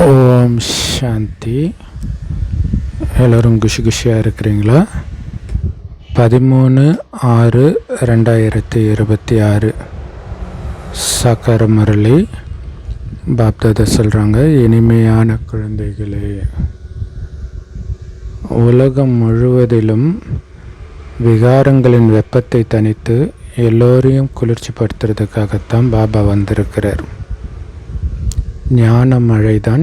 ஓம் சாந்தி. எல்லோரும் குஷியாக இருக்கிறீங்களா? 13/6/2026 சாக்கார முரளி பாப்தாதா சொல்கிறாங்க, இனிமையான குழந்தைகளே, உலகம் முழுவதிலும் விகாரங்களின் வெப்பத்தை தணித்து எல்லோரையும் குளிர்ச்சிப்படுத்துறதுக்காகத்தான் பாபா வந்திருக்கிறார். ஞான மழை தான்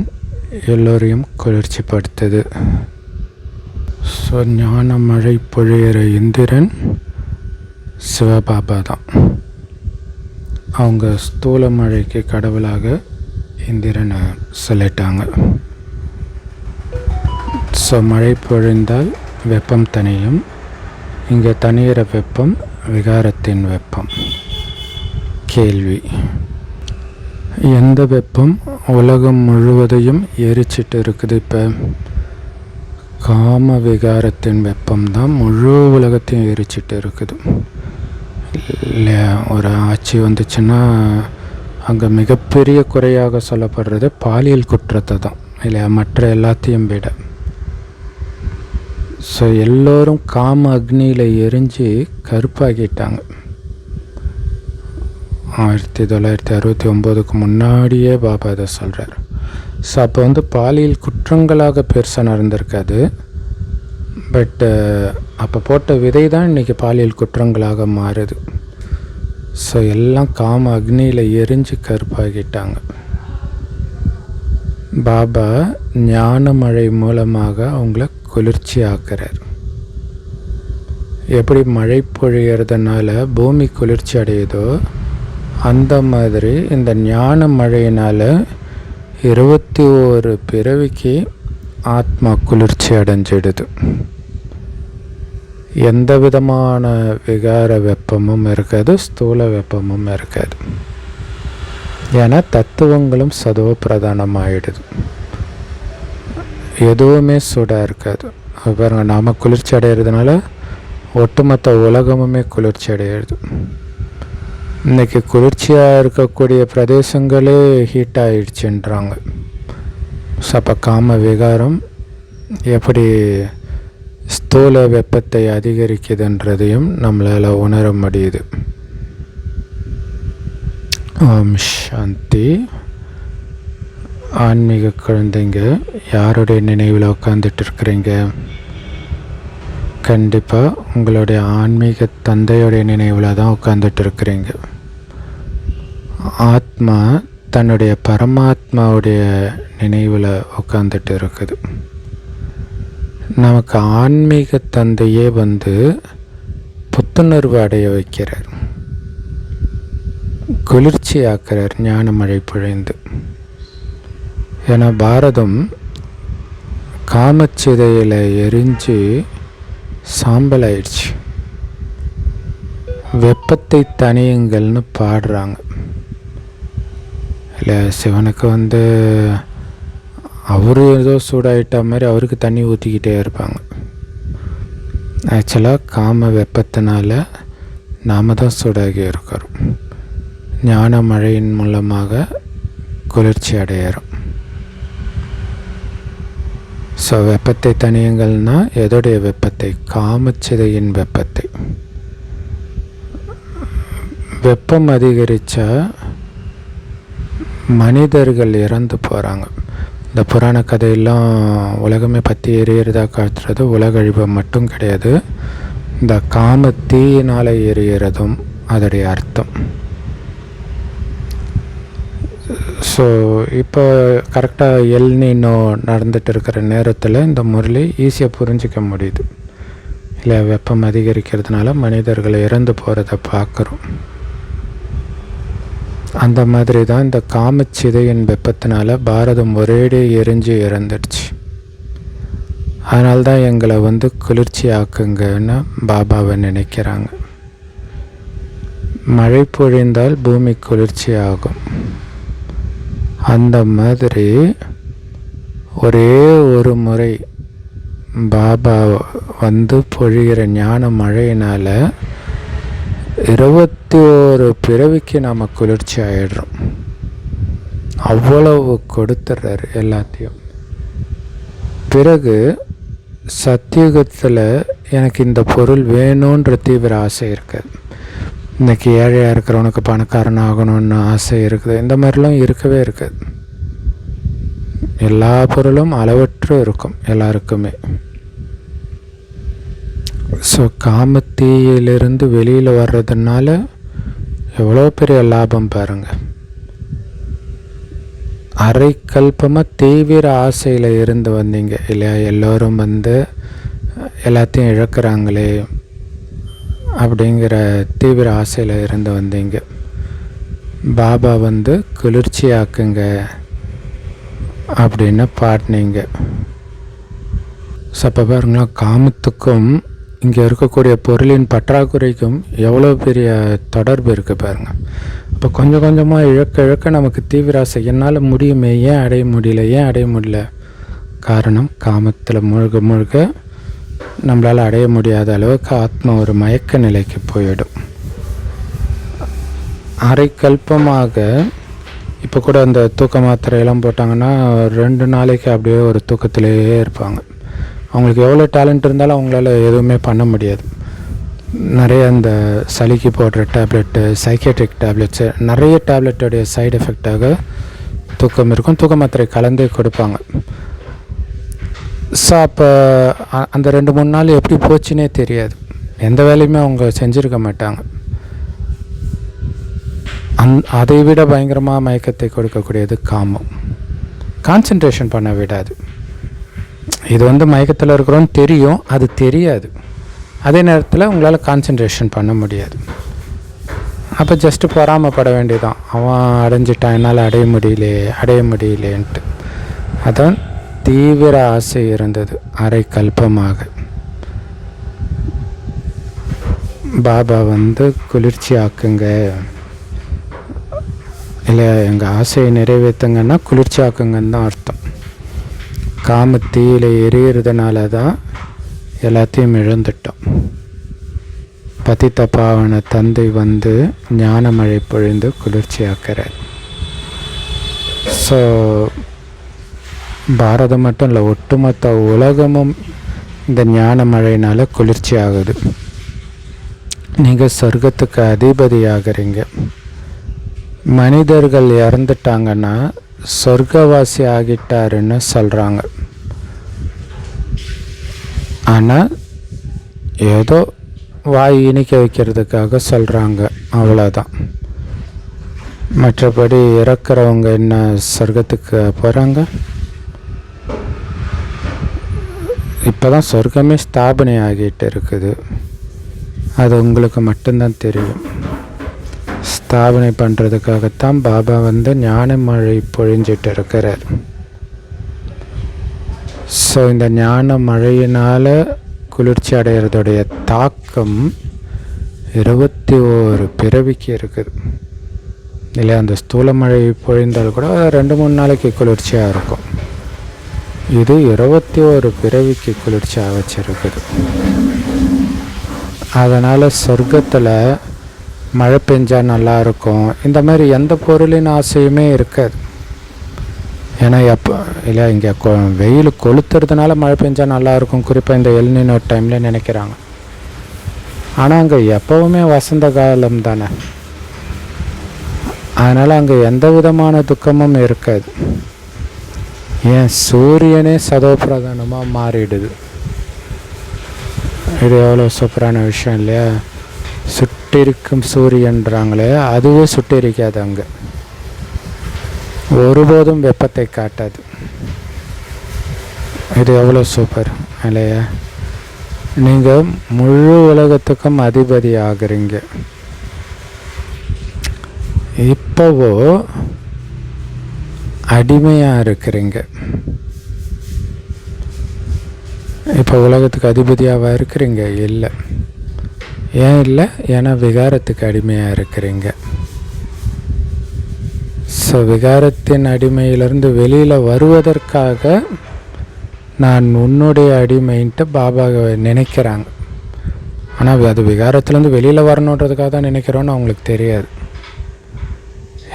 எல்லோரையும் குளிர்ச்சிப்படுத்துது. ஸோ ஞான மழை பொழியிற இந்திரன் சிவபாபா தான். அவங்க ஸ்தூல மழைக்கு கடவுளாக இந்திரனை சொல்லிட்டாங்க. ஸோ மழை பொழிந்தால் வெப்பம் தனியும். இங்கே தனியிற வெப்பம் விகாரத்தின் வெப்பம். கேள்வி: எந்த வெப்பம் உலகம் முழுவதையும் எரிச்சிட்டு இருக்குது? இப்போ காம விகாரத்தின் வெப்பம் தான் முழு உலகத்தையும் எரிச்சிட்டு இருக்குது இல்லையா? ஒரு ஆட்சி வந்துச்சுன்னா அங்கே மிகப்பெரிய குறையாக சொல்லப்படுறது பாலியல் குற்றத்தை தான் இல்லையா, மற்ற எல்லாத்தையும் விட. ஸோ எல்லோரும் காம அக்னியில் எரிஞ்சு கருப்பாகிட்டாங்க. 1969 முன்னாடியே பாபா இதை சொல்கிறார். ஸோ அப்போ பாலியல் குற்றங்களாக பெருசாக நடந்திருக்காது. பட் அப்போ போட்ட விதை தான் இன்றைக்கி பாலியல் குற்றங்களாக மாறுது. ஸோ எல்லாம் காம அக்னியில் எரிஞ்சு கருப்பாகிட்டாங்க. பாபா ஞான மழை மூலமாக அவங்கள குளிர்ச்சி ஆக்குறார். எப்படி மழை பொழியறதுனால பூமி குளிர்ச்சி அடையுதோ, அந்த மாதிரி இந்த ஞான மழையினால் 21 பிறவிக்கு ஆத்மா குளிர்ச்சி அடைஞ்சிடுது. எந்த விதமான விகார வெப்பமும் இருக்காது, ஸ்தூல வெப்பமும் இருக்காது. ஏன்னா தத்துவங்களும் சதோ பிரதானமாகிடுது. எதுவுமே சூடாக இருக்காது. பாருங்க, நாம் குளிர்ச்சி அடைகிறதுனால ஒட்டுமொத்த உலகமுமே குளிர்ச்சி அடையிறது. இன்றைக்கி குளிர்ச்சியாக இருக்கக்கூடிய பிரதேசங்களே ஹீட் ஆகிடுச்சுன்றாங்க. ஸோ அப்போ காம விகாரம் எப்படி ஸ்தூல வெப்பத்தை அதிகரிக்குதுன்றதையும் நம்மளால் உணர முடியுது. ஓம் சாந்தி. ஆன்மீக குழந்தைங்க, யாருடைய நினைவில் உட்காந்துட்டு இருக்கிறீங்க? கண்டிப்பாக உங்களுடைய ஆன்மீக தந்தையுடைய நினைவில் தான் உட்காந்துட்டு இருக்கிறீங்க. ஆத்மா தன்னுடைய பரமாத்மாவுடைய நினைவில் உட்காந்துட்டு இருக்குது. நமக்கு ஆன்மீக தந்தையே புத்துணர்வு அடைய வைக்கிறார், குளிர்ச்சி ஆக்கிறார் ஞான மழை பொழிந்து. ஏன்னா பாரதம் காமச்சிதையில் எரிஞ்சு சாம்பல் ஆயிடுச்சு. வெப்பத்தை தனியுங்கள்னு பாடுறாங்க இல்லை. சிவனுக்கு அவரு ஏதோ சூடாயிட்ட மாதிரி அவருக்கு தண்ணி ஊற்றிக்கிட்டே இருப்பாங்க. ஆக்சுவலாக காம வெப்பத்தினால நாம் தான் சூடாகி இருக்கிறோம். ஞான மழையின் மூலமாக குளிர்ச்சி அடையிறோம். ஸோ வெப்பத்தை தனியுங்கள்னா எதோடைய வெப்பத்தை? காமச்சிதையின் வெப்பத்தை. வெப்பம் அதிகரித்தா மனிதர்கள் இறந்து போகிறாங்க. இந்த புராண கதையெல்லாம் உலகமே பற்றி எரியறதா காட்டுறது உலக அழிவு மட்டும் கிடையாது, இந்த காம தீயினால் எரியறதும் அதோடைய அர்த்தம். ஸோ இப்போ கரெக்டாக எல்னினோ நடந்துட்டு இருக்கிற நேரத்தில் இந்த முரளி ஈஸியாக புரிஞ்சிக்க முடியுது இல்லை. வெப்பம் அதிகரிக்கிறதுனால மனிதர்கள் இறந்து போகிறத பார்க்குறோம். அந்த மாதிரி தான் இந்த காமச்சிதையின் வெப்பத்தினால பாரதம் ஒரேடியே எரிஞ்சு இறந்துடுச்சு. அதனால்தான் எங்களை குளிர்ச்சி ஆக்குங்கன்னு பாபாவை நினைக்கிறாங்க. மழை பொழிந்தால் பூமி குளிர்ச்சி ஆகும். அந்த மாதிரி ஒரே ஒரு முறை பாபா பொழிகிற ஞான மழையினால் 21 பிறவிக்கு நாம் குளிர்ச்சி ஆகிடுறோம். அவ்வளவு கொடுத்துட்றாரு எல்லாத்தையும். பிறகு சத்தியுகத்தில் எனக்கு இந்த பொருள் வேணுன்ற தீவிர ஆசை இருக்குது. இன்றைக்கி ஏழையாக இருக்கிறவனுக்கு பணக்காரன் ஆகணும்னு ஆசை இருக்குது. இந்த மாதிரிலாம் இருக்கவே இருக்காது. எல்லா பொருளும் அளவற்று இருக்கும் எல்லாருக்குமே. ஸோ காமத்தீயிலிருந்து வெளியில் வர்றதுனால எவ்வளோ பெரிய லாபம் பாருங்கள். அரை கல்பமாக தீவிர ஆசையில் இருந்து வந்தீங்க இல்லையா? எல்லோரும் எல்லாத்தையும் இழக்கிறாங்களே அப்படிங்கிற தீவிர ஆசையில் இருந்து வந்தீங்க. பாபா குளிர்ச்சியாக்குங்க அப்படின்னு பாடினீங்க. அப்போ பாருங்களா, காமத்துக்கும் இங்கே இருக்கக்கூடிய பொருளின் பற்றாக்குறைக்கும் எவ்வளோ பெரிய தொடர்பு இருக்குது பாருங்கள். இப்போ கொஞ்சம் கொஞ்சமாக இழக்க நமக்கு தீவிர ஆசை. என்னால் முடியுமே, ஏன் அடைய முடியல? காரணம், காமத்தில் முழுக நம்மளால் அடைய முடியாத அளவுக்கு ஆத்மா ஒரு மயக்க நிலைக்கு போயிடும். அரை கல்பமாக இப்போ கூட அந்த தூக்க மாத்திரையெல்லாம் போட்டாங்கன்னா 2 நாளைக்கு அப்படியே ஒரு தூக்கத்திலேயே இருப்பாங்க. அவங்களுக்கு எவ்வளோ டேலண்ட் இருந்தாலும் அவங்களால எதுவுமே பண்ண முடியாது. நிறைய அந்த சளிக்கு போடுற டேப்லெட்டு, சைக்கேட்ரிக் டேப்லெட்ஸு, நிறைய டேப்லெட்டோடைய சைடு எஃபெக்டாக தூக்கம் இருக்கும். தூக்க மாத்திரை கலந்தே கொடுப்பாங்க. ஸோ அப்போ அந்த 2-3 நாள் எப்படி போச்சுன்னே தெரியாது. எந்த வேலையுமே அவங்க செஞ்சுருக்க மாட்டாங்க. அதை விட பயங்கரமாக மயக்கத்தை கொடுக்கக்கூடியது காமம். கான்சன்ட்ரேஷன் பண்ண விடாது. இது மயக்கத்தில் இருக்கிறோன்னு தெரியும், அது தெரியாது. அதே நேரத்தில் உங்களால் கான்சன்ட்ரேஷன் பண்ண முடியாது. அப்போ ஜஸ்ட்டு பொறாமப்பட வேண்டியதான், அவன் அடைஞ்சிட்டான் என்னால் அடைய முடியலேன்ட்டு. அதான் தீவிர ஆசை இருந்தது அரை கல்பமாக. பாபா குளிர்ச்சி ஆக்குங்க, இல்லை எங்கள் ஆசையை நிறைவேற்றுங்கன்னா குளிர்ச்சி ஆக்குங்கன்னு தான் அர்த்தம். காமத்தீயில் எரியறதுனால தான் எல்லாத்தையும் இழந்துட்டோம். பதித்த பாவன தந்தை ஞான மழை பொழிந்து குளிர்ச்சி ஆக்கிறார். ஸோ பாரதம் மட்டும் இல்லை, ஒட்டுமொத்த உலகமும் இந்த ஞான மழையினால் குளிர்ச்சி ஆகுது. நீங்கள் சொர்க்கத்துக்கு அதிபதி ஆகிறீங்க. மனிதர்கள் இறந்துட்டாங்கன்னா சொர்க்கவாசி ஆகிட்டாருன்னு சொல்கிறாங்க. ஆனால் ஏதோ வாய் இனிக்க வைக்கிறதுக்காக சொல்கிறாங்க, அவ்வளோதான். மற்றபடி இறக்குறவங்க என்ன சொர்க்கத்துக்கு போகிறாங்க? இப்போ தான் சொர்க்கமே ஸ்தாபனை ஆகிட்டு இருக்குது. அது உங்களுக்கு மட்டும்தான் தெரியும். ஸ்தாபனை பண்ணுறதுக்காகத்தான் பாபா ஞான மழை பொழிஞ்சிட்டு இருக்கிறார். ஸோ இந்த ஞான மழையினால் குளிர்ச்சி அடைகிறதுடைய தாக்கம் 21 பிறவிக்கு இருக்குது இல்லையா? அந்த ஸ்தூல மழை பொழிந்தால் கூட 2-3 நாளைக்கு குளிர்ச்சியாக இருக்கும். இது 21 பிறவிக்கு குளிர்ச்சியாக வச்சிருக்குது. அதனால் சொர்க்கத்தில் மழை பெஞ்சால் நல்லாயிருக்கும், இந்த மாதிரி எந்த பொருளின் ஆசையுமே இருக்காது. ஏன்னா இல்லை, இங்கே வெயில் கொளுத்துறதுனால மழை பெஞ்சால் நல்லாயிருக்கும், குறிப்பாக இந்த எல்னினோ டைமில் நினைக்கிறாங்க. ஆனால் அங்கே எப்போவுமே வசந்த காலம் தானே, அதனால் அங்கே எந்த விதமான துக்கமும் இருக்காது. ஏன் சூரியனே சதோப்பிரதானமாக மாறிடுது. இது எவ்வளோ சூப்பரான விஷயம் இல்லையா? சுட்டிருக்கும் சூரியன்றாங்களே, அதுவே சுட்டிருக்காது. அங்கே ஒருபோதும் வெப்பத்தை காட்டாது. இது எவ்வளோ சூப்பர் இல்லையா? நீங்கள் முழு உலகத்துக்கும் அதிபதி ஆகுறீங்க. இப்போவோ அடிமையாக இருக்கிறீங்க. இப்போ உலகத்துக்கு அதிபதியாக இருக்கிறீங்க? இல்லை. ஏன் இல்லை? ஏன்னா விகாரத்துக்கு அடிமையாக இருக்கிறீங்க. ஸோ விகாரத்தின் அடிமையிலிருந்து வெளியில் வருவதற்காக நான் உன்னுடைய அடிமைன்ட்டு பாபா நினைக்கிறாங்க. ஆனால் அது விகாரத்துலேருந்து வெளியில் வரணுன்றதுக்காக தான் நினைக்கிறோன்னு அவங்களுக்கு தெரியாது.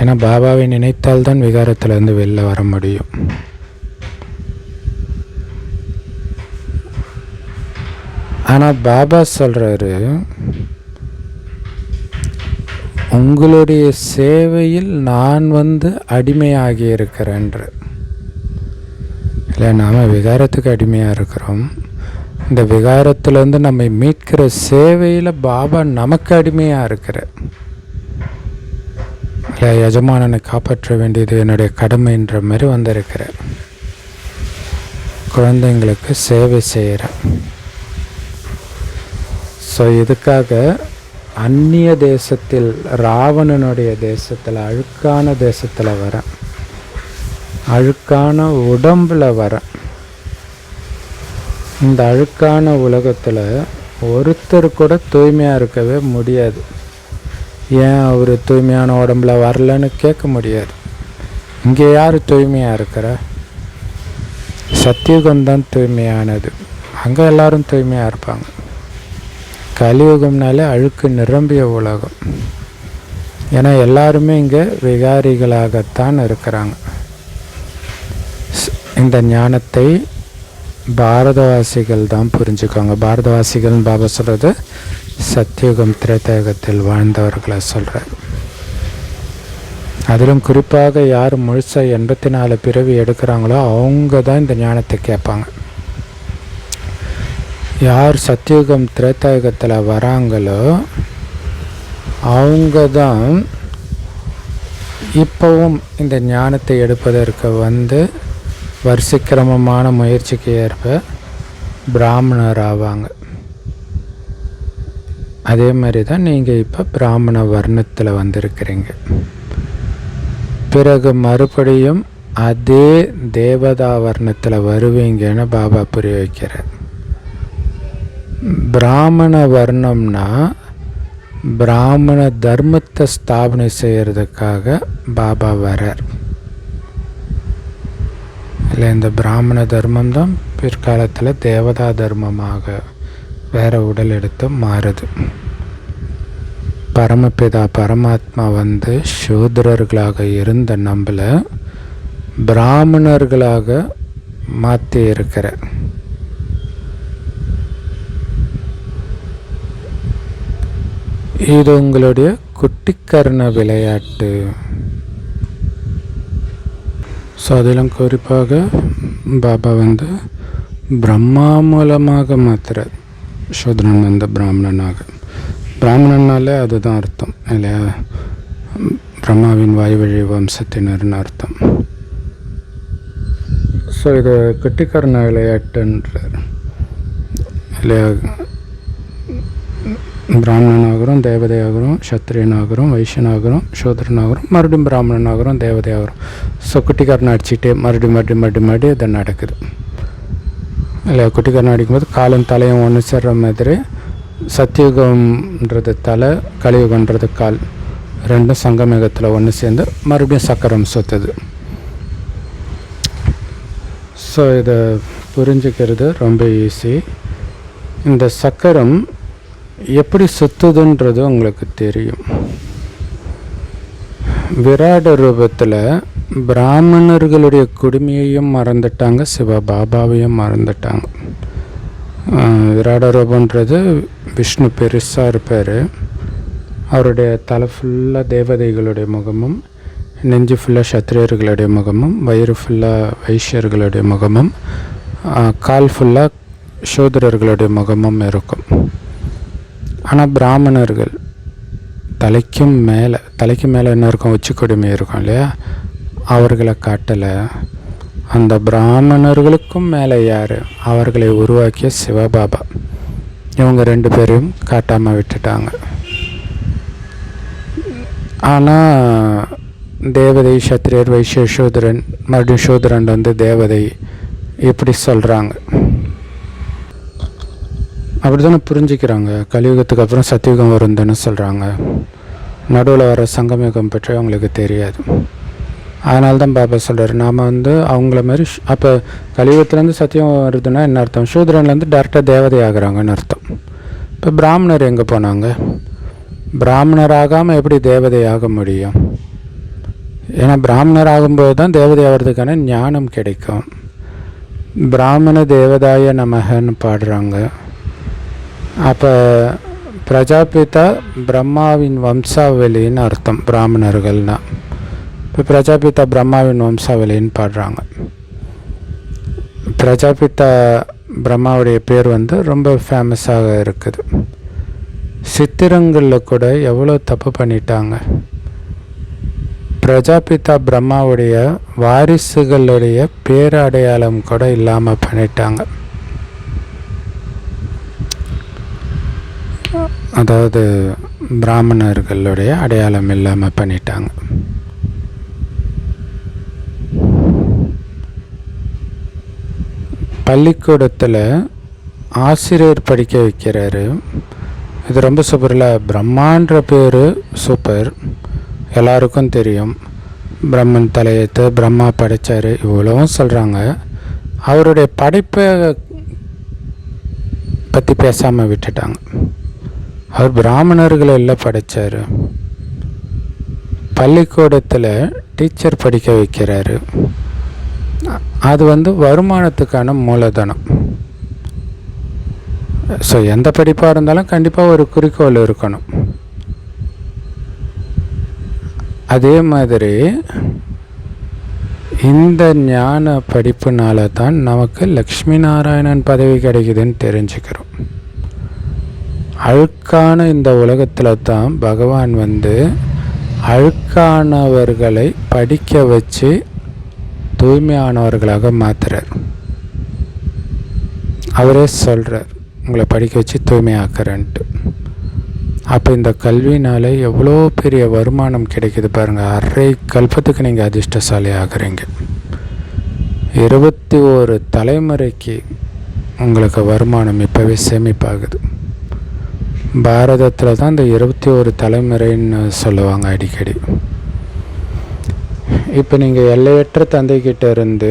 ஏன்னா பாபாவை நினைத்தால்தான் விகாரத்திலேருந்து வெளில வர முடியும். ஆனால் பாபா சொல்கிறாரு, உங்களுடைய சேவையில் நான் அடிமையாகி இருக்கிறேன்ற. இல்லை, நாம் விகாரத்துக்கு அடிமையாக இருக்கிறோம். இந்த விகாரத்திலேருந்து நம்மை மீட்கிற சேவையில் பாபா நமக்கு அடிமையாக இருக்கிற. இல்லை, எஜமானனை காப்பாற்ற வேண்டியது என்னுடைய கடமைன்ற மாதிரி வந்திருக்கிற. குழந்தைங்களுக்கு சேவை செய்கிறேன். ஸோ இதுக்காக அந்நிய தேசத்தில், ராவணனுடைய தேசத்தில், அழுக்கான தேசத்தில் வரேன், அழுக்கான உடம்பில் வரேன். இந்த அழுக்கான உலகத்தில் ஒருத்தர் கூட தூய்மையாக இருக்கவே முடியாது. ஏன் அவர் தூய்மையான உடம்புல வரலன்னு கேட்க முடியாது. இங்கே யார் தூய்மையாக இருக்கிற? சத்தியுகம்தான் தூய்மையானது. அங்கே எல்லாரும் தூய்மையாக இருப்பாங்க. கலியுகம்னாலே அழுக்கு நிரம்பிய உலகம். ஏன்னா எல்லாருமே இங்கே விகாரிகளாகத்தான் இருக்கிறாங்க. இந்த ஞானத்தை பாரதவாசிகள் தான் புரிஞ்சுக்கோங்க. பாரதவாசிகள்னு பாபா சொல்கிறது சத்தியுகம் திரேதாயுகத்தில் வாழ்ந்தவர்களை சொல்கிறார். அதிலும் குறிப்பாக யார் முழுசாக 84 பிறவி எடுக்கிறாங்களோ அவங்க தான் இந்த ஞானத்தை கேட்பாங்க. யார் சத்தியுகம் திரேதாயுகத்தில் வராங்களோ அவங்க தான் இப்போவும் இந்த ஞானத்தை எடுப்பதற்கு வரிசைக்கிரமமான முயற்சிக்கு ஏற்ப பிராமணர் ஆவாங்க. அதே மாதிரி தான் நீங்கள் இப்போ பிராமண வர்ணத்தில் வந்திருக்கிறீங்க. பிறகு மறுபடியும் அதே தேவதா வர்ணத்தில் வருவீங்கன்னு பாபா புரிய வைக்கிறார். பிராமண வர்ணம்னா பிராமண தர்மத்தை ஸ்தாபனை செய்கிறதுக்காக பாபா வரார். இல்லை, இந்த பிராமண தர்மம் தான் பிற்காலத்தில் தேவதா தர்மமாக வேறு உடல் எடுத்து மாறுது. பரமபிதா பரமாத்மா சூத்திரர்களாக இருந்த நம்மளை பிராமணர்களாக மாற்றி இருக்கிற. இது உங்களுடைய குட்டிக்கர்ண விளையாட்டு. ஸோ அதிலும் குறிப்பாக பாபா பிரம்மா மூலமாக மாத்திர சூத்ரன் பிராமணனாக. பிராமணனாலே அதுதான் அர்த்தம் இல்லையா? பிரம்மாவின் வாய்வழி வம்சத்தினர்னு அர்த்தம். ஸோ இது குட்டிக்கர்ண விளையாட்டுன்றார் இல்லையா? பிராமணனாகிறோம், தேவதையாகிறோம், சத்திரியனாகிறோம், வைஷ்யனாகிறோம், சூத்ரனாகிறோம், மறுபடியும் பிராமணனாகிறோம், தேவதையாகிறோம். ஸோ குட்டிக்காரனை அடிச்சுட்டே மறுபடியும் இது நடக்குது இல்லையா? குட்டிக்காரனை அடிக்கும்போது காலும் தலையும் ஒன்று சேர்ற மாதிரி சத்தியுகம்ன்றது தலை, கலியுகன்றது கால், ரெண்டும் சங்கமேகத்தில் ஒன்று சேர்ந்து மறுபடியும் சக்கரம் சுற்றுது. ஸோ இதை புரிஞ்சுக்கிறது ரொம்ப ஈஸி. இந்த சக்கரம் எப்படி சுற்றுதுன்றது உங்களுக்கு தெரியும். விராட ரூபத்தில் பிராமணர்களுடைய குடுமையையும் மறந்துட்டாங்க, சிவபாபாவையும் மறந்துட்டாங்க. விராட ரூபன்றது விஷ்ணு பெருசாக இருப்பார். அவருடைய தலை ஃபுல்லாக தேவதைகளுடைய முகமும், நெஞ்சு ஃபுல்லாக சத்திரியர்களுடைய முகமும், வயிறு ஃபுல்லாக வைஷ்யர்களுடைய முகமும், கால் ஃபுல்லாக சூத்திரர்களுடைய முகமும் இருக்கும். ஆனால் பிராமணர்கள் தலைக்கு மேலே என்ன இருக்கும்? உச்சி கொடுமை இருக்கும் இல்லையா? அவர்களை காட்டலை. அந்த பிராமணர்களுக்கும் மேலே யார்? அவர்களை உருவாக்கிய சிவபாபா. இவங்க 2 பேரையும் காட்டாமல் விட்டுட்டாங்க. ஆனால் தேவதை, சத்திரியர், வைஷ்ய, சூத்ரன், மறுபடியும் சூத்ரன் தேவதை இப்படி சொல்கிறாங்க. அப்படி தானே புரிஞ்சுக்கிறாங்க. கலியுகத்துக்கு அப்புறம் சத்தியுகம் வருதுன்னு சொல்கிறாங்க. நடுவில் வர சங்கமயுகம் பற்றி அவங்களுக்கு தெரியாது. அதனால தான் பாபா சொல்கிறார், நாம் அவங்கள மாதிரி அப்போ கலியுகத்துலேருந்து சத்தியம் வருதுன்னா என்ன அர்த்தம்? சூத்ரன்லேருந்து டேரெக்டாக தேவதை ஆகிறாங்கன்னு அர்த்தம். இப்போ பிராமணர் எங்கே போனாங்க? பிராமணர் ஆகாமல் எப்படி தேவதை ஆக முடியும்? ஏன்னா பிராமணர் ஆகும்போது தான் தேவதை ஆகிறதுக்கான ஞானம் கிடைக்கும். பிராமண தேவதாய நமகன்னு பாடுறாங்க. அப்போ பிரஜாபிதா பிரம்மாவின் வம்சாவளின்னு அர்த்தம் பிராமணர்கள்னால். இப்போ பிரஜாபிதா பிரம்மாவின் வம்சாவளின்னு பாடுறாங்க. பிரஜாபிதா பிரம்மாவுடைய பேர் ரொம்ப ஃபேமஸாக இருக்குது. சித்திரங்களில் கூட எவ்வளோ தப்பு பண்ணிட்டாங்க. பிரஜாபிதா பிரம்மாவுடைய வாரிசுகளுடைய பேரடையாளம் கூட இல்லாமல் பண்ணிட்டாங்க. அதாவது பிராமணர்களுடைய அடையாளம் இல்லாமல் பண்ணிட்டாங்க. பள்ளிக்கூடத்தில் ஆசிரியர் படிக்க வைக்கிறாரு. இது ரொம்ப சூப்பரில். பிரம்மான்ற பேர் சூப்பர், எல்லாருக்கும் தெரியும். பிரம்மன் தலையெழுத்து, பிரம்மா படைத்தார், இவ்வளவும் சொல்கிறாங்க. அவருடைய படைப்பை பற்றி பேசாமல் விட்டுட்டாங்க. அவர் பிராமணர்களை எல்லாம் படைத்தார். பள்ளிக்கூடத்தில் டீச்சர் படிக்க வைக்கிறாரு. அது வருமானத்துக்கான மூலதனம். ஸோ எந்த படிப்பாக இருந்தாலும் கண்டிப்பாக ஒரு குறிக்கோள் இருக்கணும். அதே மாதிரி இந்த ஞான படிப்புனால தான் நமக்கு லக்ஷ்மி நாராயணன் பதவி கிடைக்குதுன்னு தெரிஞ்சுக்கிறோம். அழுக்கான இந்த உலகத்தில் தான் பகவான் அழுக்கானவர்களை படிக்க வச்சு தூய்மையானவர்களாக மாற்றுறார். அவரே சொல்கிறார், உங்களை படிக்க வச்சு தூய்மையாக்குறேன்ட்டு. அப்போ இந்த கல்வினால் எவ்வளோ பெரிய வருமானம் கிடைக்கிது பாருங்கள். அரை கல்பத்துக்கு நீங்கள் அதிர்ஷ்டசாலி ஆகுறீங்க. 21 தலைமுறைக்கு உங்களுக்கு வருமானம் இப்போவே சேமிப்பாகுது. பாரதத்தில் தான் இந்த 21 தலைமுறைன்னு சொல்லுவாங்க அடிக்கடி. இப்போ நீங்கள் எல்லையற்ற தந்தைக்கிட்ட இருந்து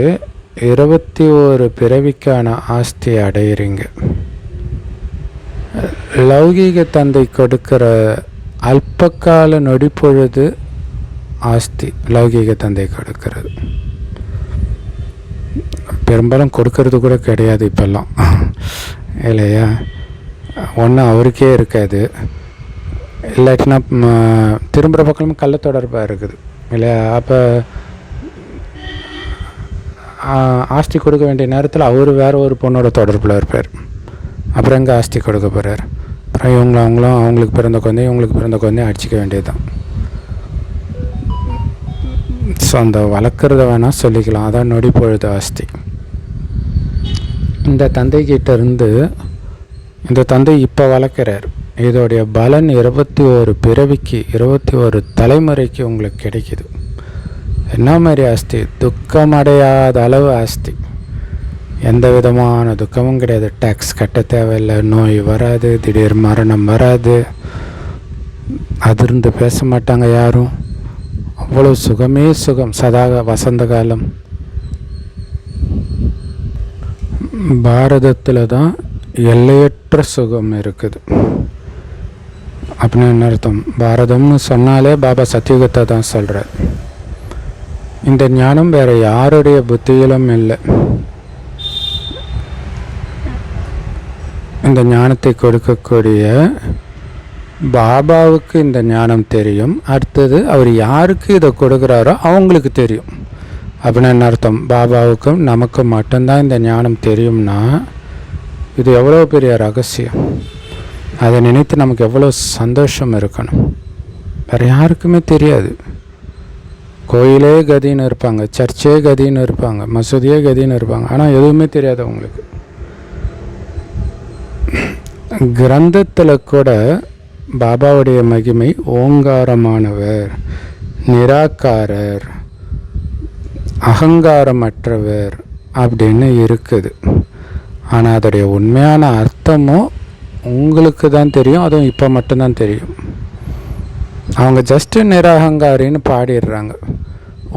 21 பிறவிக்கான ஆஸ்தி அடையிறீங்க. லௌகீக தந்தை கொடுக்கிற அல்பகால நொடிப்பொழுது ஆஸ்தி லௌகீக தந்தை கொடுக்கிறது. பெரும்பாலும் கொடுக்கறது கூட கிடையாது இப்போல்லாம், இல்லையா? ஒன்று அவருக்கே இருக்காது, இல்லாட்டினா திரும்புகிற பக்கமும் கள்ள தொடர்பாக இருக்குது, இல்லையா? அப்போ ஆஸ்தி கொடுக்க வேண்டிய நேரத்தில் அவர் வேறு ஒரு பொண்ணோட தொடர்பில் இருப்பார். அப்புறம் எங்கே ஆஸ்தி கொடுக்க போகிறார்? அப்புறம் அவங்களும் அவங்களுக்கு பிறந்த குழந்தையும் அடிச்சிக்க வேண்டியது தான். ஸோ அந்த வளர்க்குறத வேணால் சொல்லிக்கலாம். அதான் நொடி பொழுது ஆஸ்தி. இந்த தந்தைக்கிட்ட இருந்து இந்த தந்தை இப்போ வளர்க்குறார். இதோடைய பலன் 21 பிறவிக்கு 21 தலைமுறைக்கு உங்களுக்கு கிடைக்கிது. என்ன மாதிரி ஆஸ்தி? துக்கமடையாத அளவு ஆஸ்தி. எந்த விதமான துக்கமும் கிடையாது. டேக்ஸ் கட்ட தேவையில்லை, நோய் வராது, திடீர் மரணம் வராது, அதிர்ந்து பேச மாட்டாங்க யாரும். அவ்வளோ சுகமே சுகம். வசந்த காலம். பாரதத்தில் தான் எல்லையற்ற சுகம் இருக்குது. அப்படின்னு என்ன அர்த்தம்? பாரதம்னு சொன்னாலே பாபா சத்தியுகத்தை தான் சொல்கிறார். இந்த ஞானம் வேறு யாருடைய புத்தியிலும் இல்லை. இந்த ஞானத்தை கொடுக்கக்கூடிய பாபாவுக்கு இந்த ஞானம் தெரியும். அடுத்தது அவர் யாருக்கு இதை கொடுக்குறாரோ அவங்களுக்கு தெரியும். அப்படின்னு என்ன அர்த்தம்? பாபாவுக்கும் நமக்கும் மட்டும்தான் இந்த ஞானம் தெரியும்னா இது எவ்வளோ பெரிய ரகசியம். அதை நினைத்து நமக்கு எவ்வளோ சந்தோஷம் இருக்கணும். வேறு யாருக்குமே தெரியாது. கோயிலே கதின்னு இருப்பாங்க, சர்ச்சே கதின்னு இருப்பாங்க, மசூதியே கதின்னு இருப்பாங்க, ஆனால் எதுவுமே தெரியாது அவங்களுக்கு. கிரந்தத்தில் கூட பாபாவுடைய மகிமை ஓங்காரமானவர், நிராகாரர், அகங்காரமற்றவர் அப்படின்னு இருக்குது. ஆனால் அதோடைய உண்மையான அர்த்தமும் உங்களுக்கு தான் தெரியும். அதுவும் இப்போ மட்டும்தான் தெரியும். அவங்க ஜஸ்ட்டு நிராகங்காரின்னு பாடிடுறாங்க.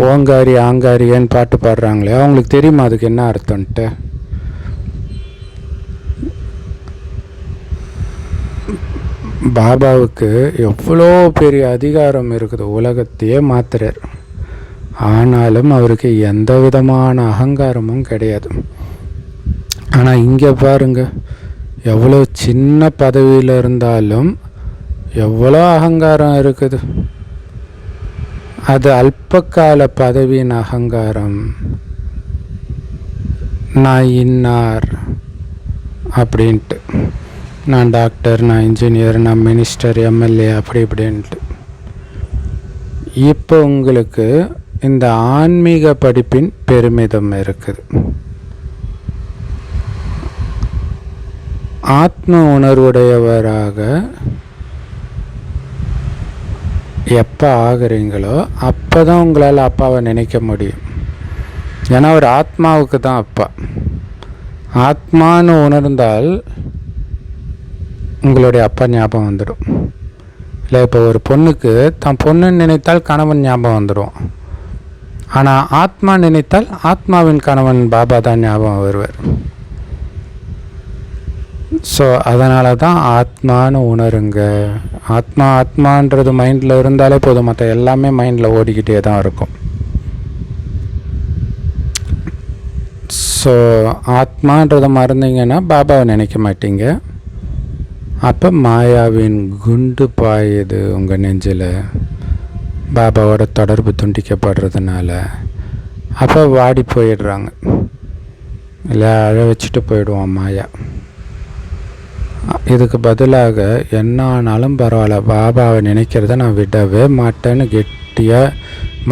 ஓங்காரி ஆங்காரியன்னு பாட்டு பாடுறாங்களே, அவங்களுக்கு தெரியுமா அதுக்கு என்ன அர்த்தம்ன்ட்டு? பாபாவுக்கு எவ்வளோ பெரிய அதிகாரம் இருக்குது. உலகத்தையே மாத்துறார். ஆனாலும் அவருக்கு எந்த விதமான அகங்காரமும் கிடையாது. ஆனால் இங்கே பாருங்க, எவ்வளோ சின்ன பதவியில் இருந்தாலும் எவ்வளோ அகங்காரம் இருக்குது. அது அல்பகால பதவியின் அகங்காரம். நான் இன்னார் அப்படின்ட்டு, நான் டாக்டர், நான் இன்ஜினியர், நான் மினிஸ்டர், எம்எல்ஏ அப்படி இப்படின்ட்டு. இப்போ உங்களுக்கு இந்த ஆன்மீக படிப்பின் பெருமிதம் இருக்குது. ஆத்ம உணர்வுடையவராக எப்போ ஆகுறீங்களோ அப்போ தான் உங்களால் அப்பாவை நினைக்க முடியும். ஏன்னா ஒரு ஆத்மாவுக்கு தான் அப்பா. ஆத்மான்னு உணர்ந்தால் உங்களுடைய அப்பா ஞாபகம் வந்துடும். இல்லை, இப்போ ஒரு பொண்ணுக்கு தான் பொண்ணுன்னு நினைத்தால் கணவன் ஞாபகம் வந்துடும். ஆனால் ஆத்மா நினைத்தால் ஆத்மாவின் கணவன் பாபா தான் ஞாபகம் வருவார். ஸோ அதனால தான் ஆத்மான்னு உணருங்க. ஆத்மான்றது மைண்டில் இருந்தாலே போதும், மற்ற எல்லாமே மைண்டில் ஓடிக்கிட்டே தான் இருக்கும். ஸோ ஆத்மான்றதை மறந்தீங்கன்னா பாபாவை நினைக்க மாட்டீங்க. அப்போ மாயாவின் குண்டு பாயுது உங்கள் நெஞ்சில், பாபாவோட தொடர்பு துண்டிக்கப்படுறதுனால. அப்போ வாடி போயிடுறாங்க, இல்லை அழ வச்சுட்டு போயிடுவான் மாயா. இதுக்கு பதிலாக என்ன ஆனாலும் பரவாயில்ல, பாபாவை நினைக்கிறத நான் விடவே மாட்டேன்னு கெட்டியாக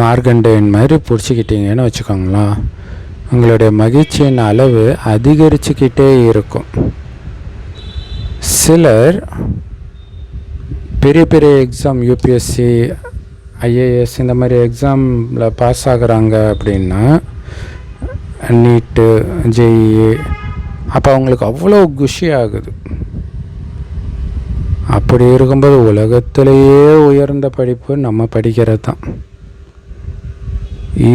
மார்கண்டேயன் மாதிரி பிடிச்சிக்கிட்டீங்கன்னு வச்சுக்கோங்களேன், உங்களுடைய மகிழ்ச்சியின் அளவு அதிகரிச்சுக்கிட்டே இருக்கும். சிலர் பெரிய பெரிய எக்ஸாம், யூபிஎஸ்சி, ஐஏஎஸ் இந்த மாதிரி எக்ஸாமில் பாஸ் ஆகுறாங்க அப்படின்னா, நீட்டு, ஜேஇ, அப்போ அவங்களுக்கு அவ்வளோ குஷி ஆகுது. அப்படி இருக்கும்போது உலகத்திலேயே உயர்ந்த படிப்பு நம்ம படிக்கிறது தான்.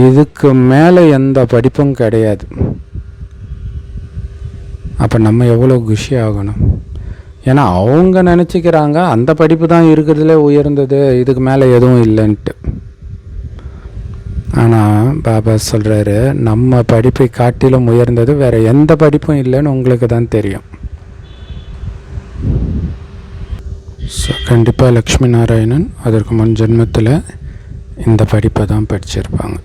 இதுக்கு மேலே எந்த படிப்பும் கிடையாது. அப்போ நம்ம எவ்வளோ குஷி ஆகணும். ஏன்னா அவங்க நினச்சிக்கிறாங்க அந்த படிப்பு தான் இருக்கிறதுலே உயர்ந்தது, இதுக்கு மேலே எதுவும் இல்லைன்ட்டு. ஆனால் பாபா சொல்கிறாரு, நம்ம படிப்பை காட்டிலும் உயர்ந்தது வேறு எந்த படிப்பும் இல்லைன்னு உங்களுக்கு தான் தெரியும். ஸோ கண்டிப்பாக லக்ஷ்மி நாராயணன் அதற்கு முன் ஜென்மத்தில் இந்த படிப்பை தான் படிச்சிருப்பாங்க,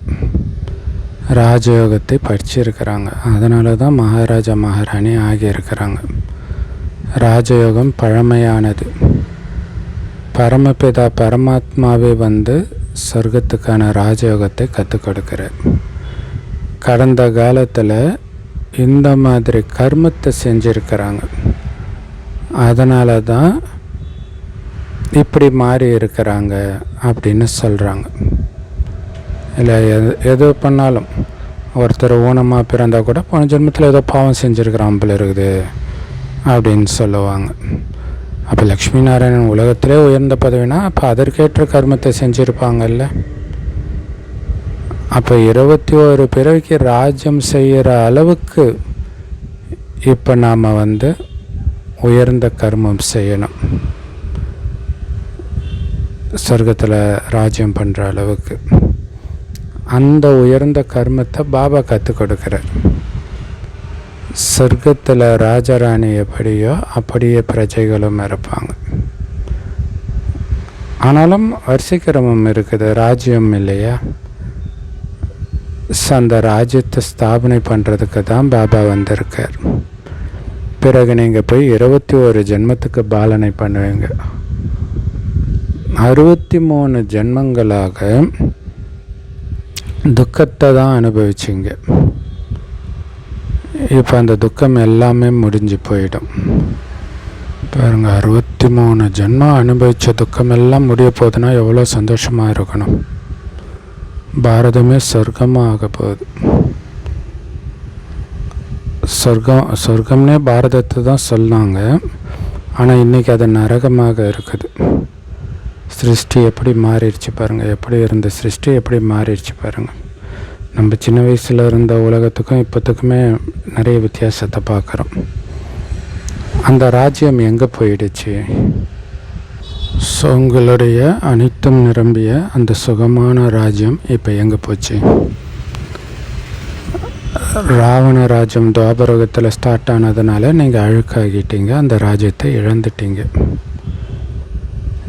ராஜயோகத்தை படிச்சிருக்கிறாங்க. அதனால தான் மகாராஜா மகாராணி ஆகியிருக்கிறாங்க. ராஜயோகம் பழமையானது. பரமபிதா பரமாத்மாவே வந்து சொர்க்கத்துக்கான ராஜயோகத்தை கற்றுக் கொடுக்கிறார். கடந்த காலத்தில் இந்த மாதிரி கர்மத்தை செஞ்சுருக்கிறாங்க. அதனால தான் இப்படி மாறி இருக்கிறாங்க அப்படின்னு சொல்கிறாங்க. இல்லை, எது பண்ணாலும் ஒருத்தர் ஊனமாக பிறந்தால் கூட போன ஜென்மத்தில் ஏதோ பாவம் செஞ்சுருக்கிறான் போல இருக்குது அப்படின்னு சொல்லுவாங்க. அப்போ லக்ஷ்மி நாராயணன் உலகத்திலே உயர்ந்த பதவினா அப்போ அதற்கேற்ற கர்மத்தை செஞ்சுருப்பாங்கல்ல. அப்போ 21 பிறவிக்கு ராஜ்யம் செய்கிற அளவுக்கு இப்போ நாம் வந்து உயர்ந்த கர்மம் செய்யணும், சொர்க்கத்தில் ராஜ்யம் பண்ணுற அளவுக்கு. அந்த உயர்ந்த கர்மத்தை பாபா கற்றுக் கொடுக்குறார். சொர்க்கத்தில் ராஜராணி எப்படியோ அப்படியே பிரஜைகளும் இருப்பாங்க. ஆனாலும் வரிசைக்கிரமம் இருக்குது, ராஜ்யம் இல்லையா? அந்த ராஜ்யத்தை ஸ்தாபனை பண்ணுறதுக்கு தான் பாபா வந்திருக்கார். பிறகு நீங்கள் போய் 21 ஜென்மத்துக்கு பாலனை பண்ணுவீங்க. 63 ஜென்மங்களாக துக்கத்தை தான் அனுபவிச்சிங்க. இப்போ அந்த துக்கம் எல்லாமே முடிஞ்சு போயிடும். பாருங்க, 63 ஜென்மம் அனுபவித்த துக்கம் எல்லாம் முடிய போகுதுன்னா எவ்வளோ சந்தோஷமாக இருக்கணும். பாரதமே சொர்க்கமாக ஆக போகுது. சொர்க்கம்னே பாரதத்தை தான் சொன்னாங்க. ஆனால் இன்றைக்கி அது நரகமாக இருக்குது. சிருஷ்டி எப்படி மாறிடுச்சு பாருங்கள், எப்படி இருந்த சிருஷ்டி எப்படி மாறிடுச்சு பாருங்கள். நம்ம சின்ன வயசில் இருந்த உலகத்துக்கும் இப்போத்துக்குமே நிறைய வித்தியாசத்தை பார்க்குறோம். அந்த ராஜ்யம் எங்கே போயிடுச்சு? ஸோ உங்களுடைய அனைத்தும் நிரம்பிய அந்த சுகமான ராஜ்யம் இப்போ எங்கே போச்சு? ராவண ராஜ்யம் துவாபரகத்தில் ஸ்டார்ட் ஆனதுனால நீங்கள் அழுக்காகிட்டீங்க, அந்த ராஜ்யத்தை இழந்துட்டீங்க.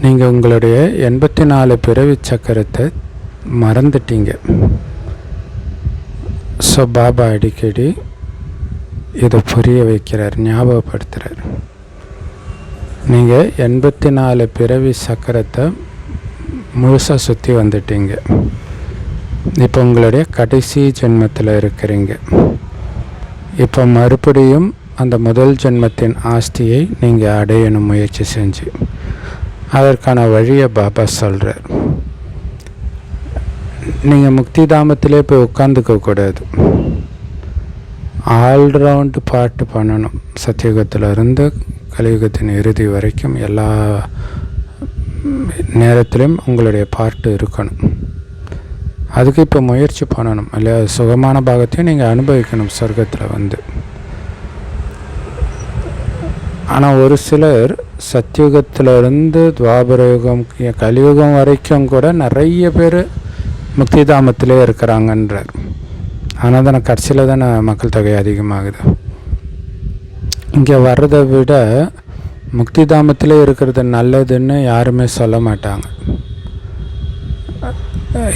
நீங்கள் உங்களுடைய 84 பிறவி சக்கரத்தை மறந்துட்டீங்க. ஸோ பாபா அடிக்கடி இதை புரிய வைக்கிறார், ஞாபகப்படுத்துகிறார். நீங்கள் 84 பிறவி சக்கரத்தை முழுசாக சுற்றி வந்துட்டீங்க. இப்போ உங்களுடைய கடைசி ஜென்மத்தில் இருக்கிறீங்க. இப்போ மறுபடியும் அந்த முதல் ஜென்மத்தின் ஆஸ்தியை நீங்கள் அடையணும் முயற்சி செஞ்சு. அதற்கான வழியை பாபா சொல்கிறார். நீங்கள் முக்தி தாமத்திலே போய் உட்காந்துக்கக்கூடாது, ஆல்ரவுண்டு பாட்டு பண்ணணும். சத்தியுகத்தில் இருந்து கலியுகத்தின் இறுதி வரைக்கும் எல்லா நேரத்திலையும் உங்களுடைய பாட்டு இருக்கணும். அதுக்கு இப்போ முயற்சி பண்ணணும் இல்லையா? சுகமான பாகத்தையும் நீங்கள் அனுபவிக்கணும் சொர்க்கத்தில் வந்து. ஆனால் ஒரு சிலர் சத்தியுகத்தில் இருந்து துவாபர யுகம் கலியுகம் வரைக்கும் கூட நிறைய பேர் முக்தி தாமத்திலே இருக்கிறாங்கன்றார். ஆனால் தானே கடைசியில் தானே மக்கள் தொகை அதிகமாகுது. இங்கே வர்றதை விட முக்தி தாமத்திலே இருக்கிறது நல்லதுன்னு யாருமே சொல்ல மாட்டாங்க.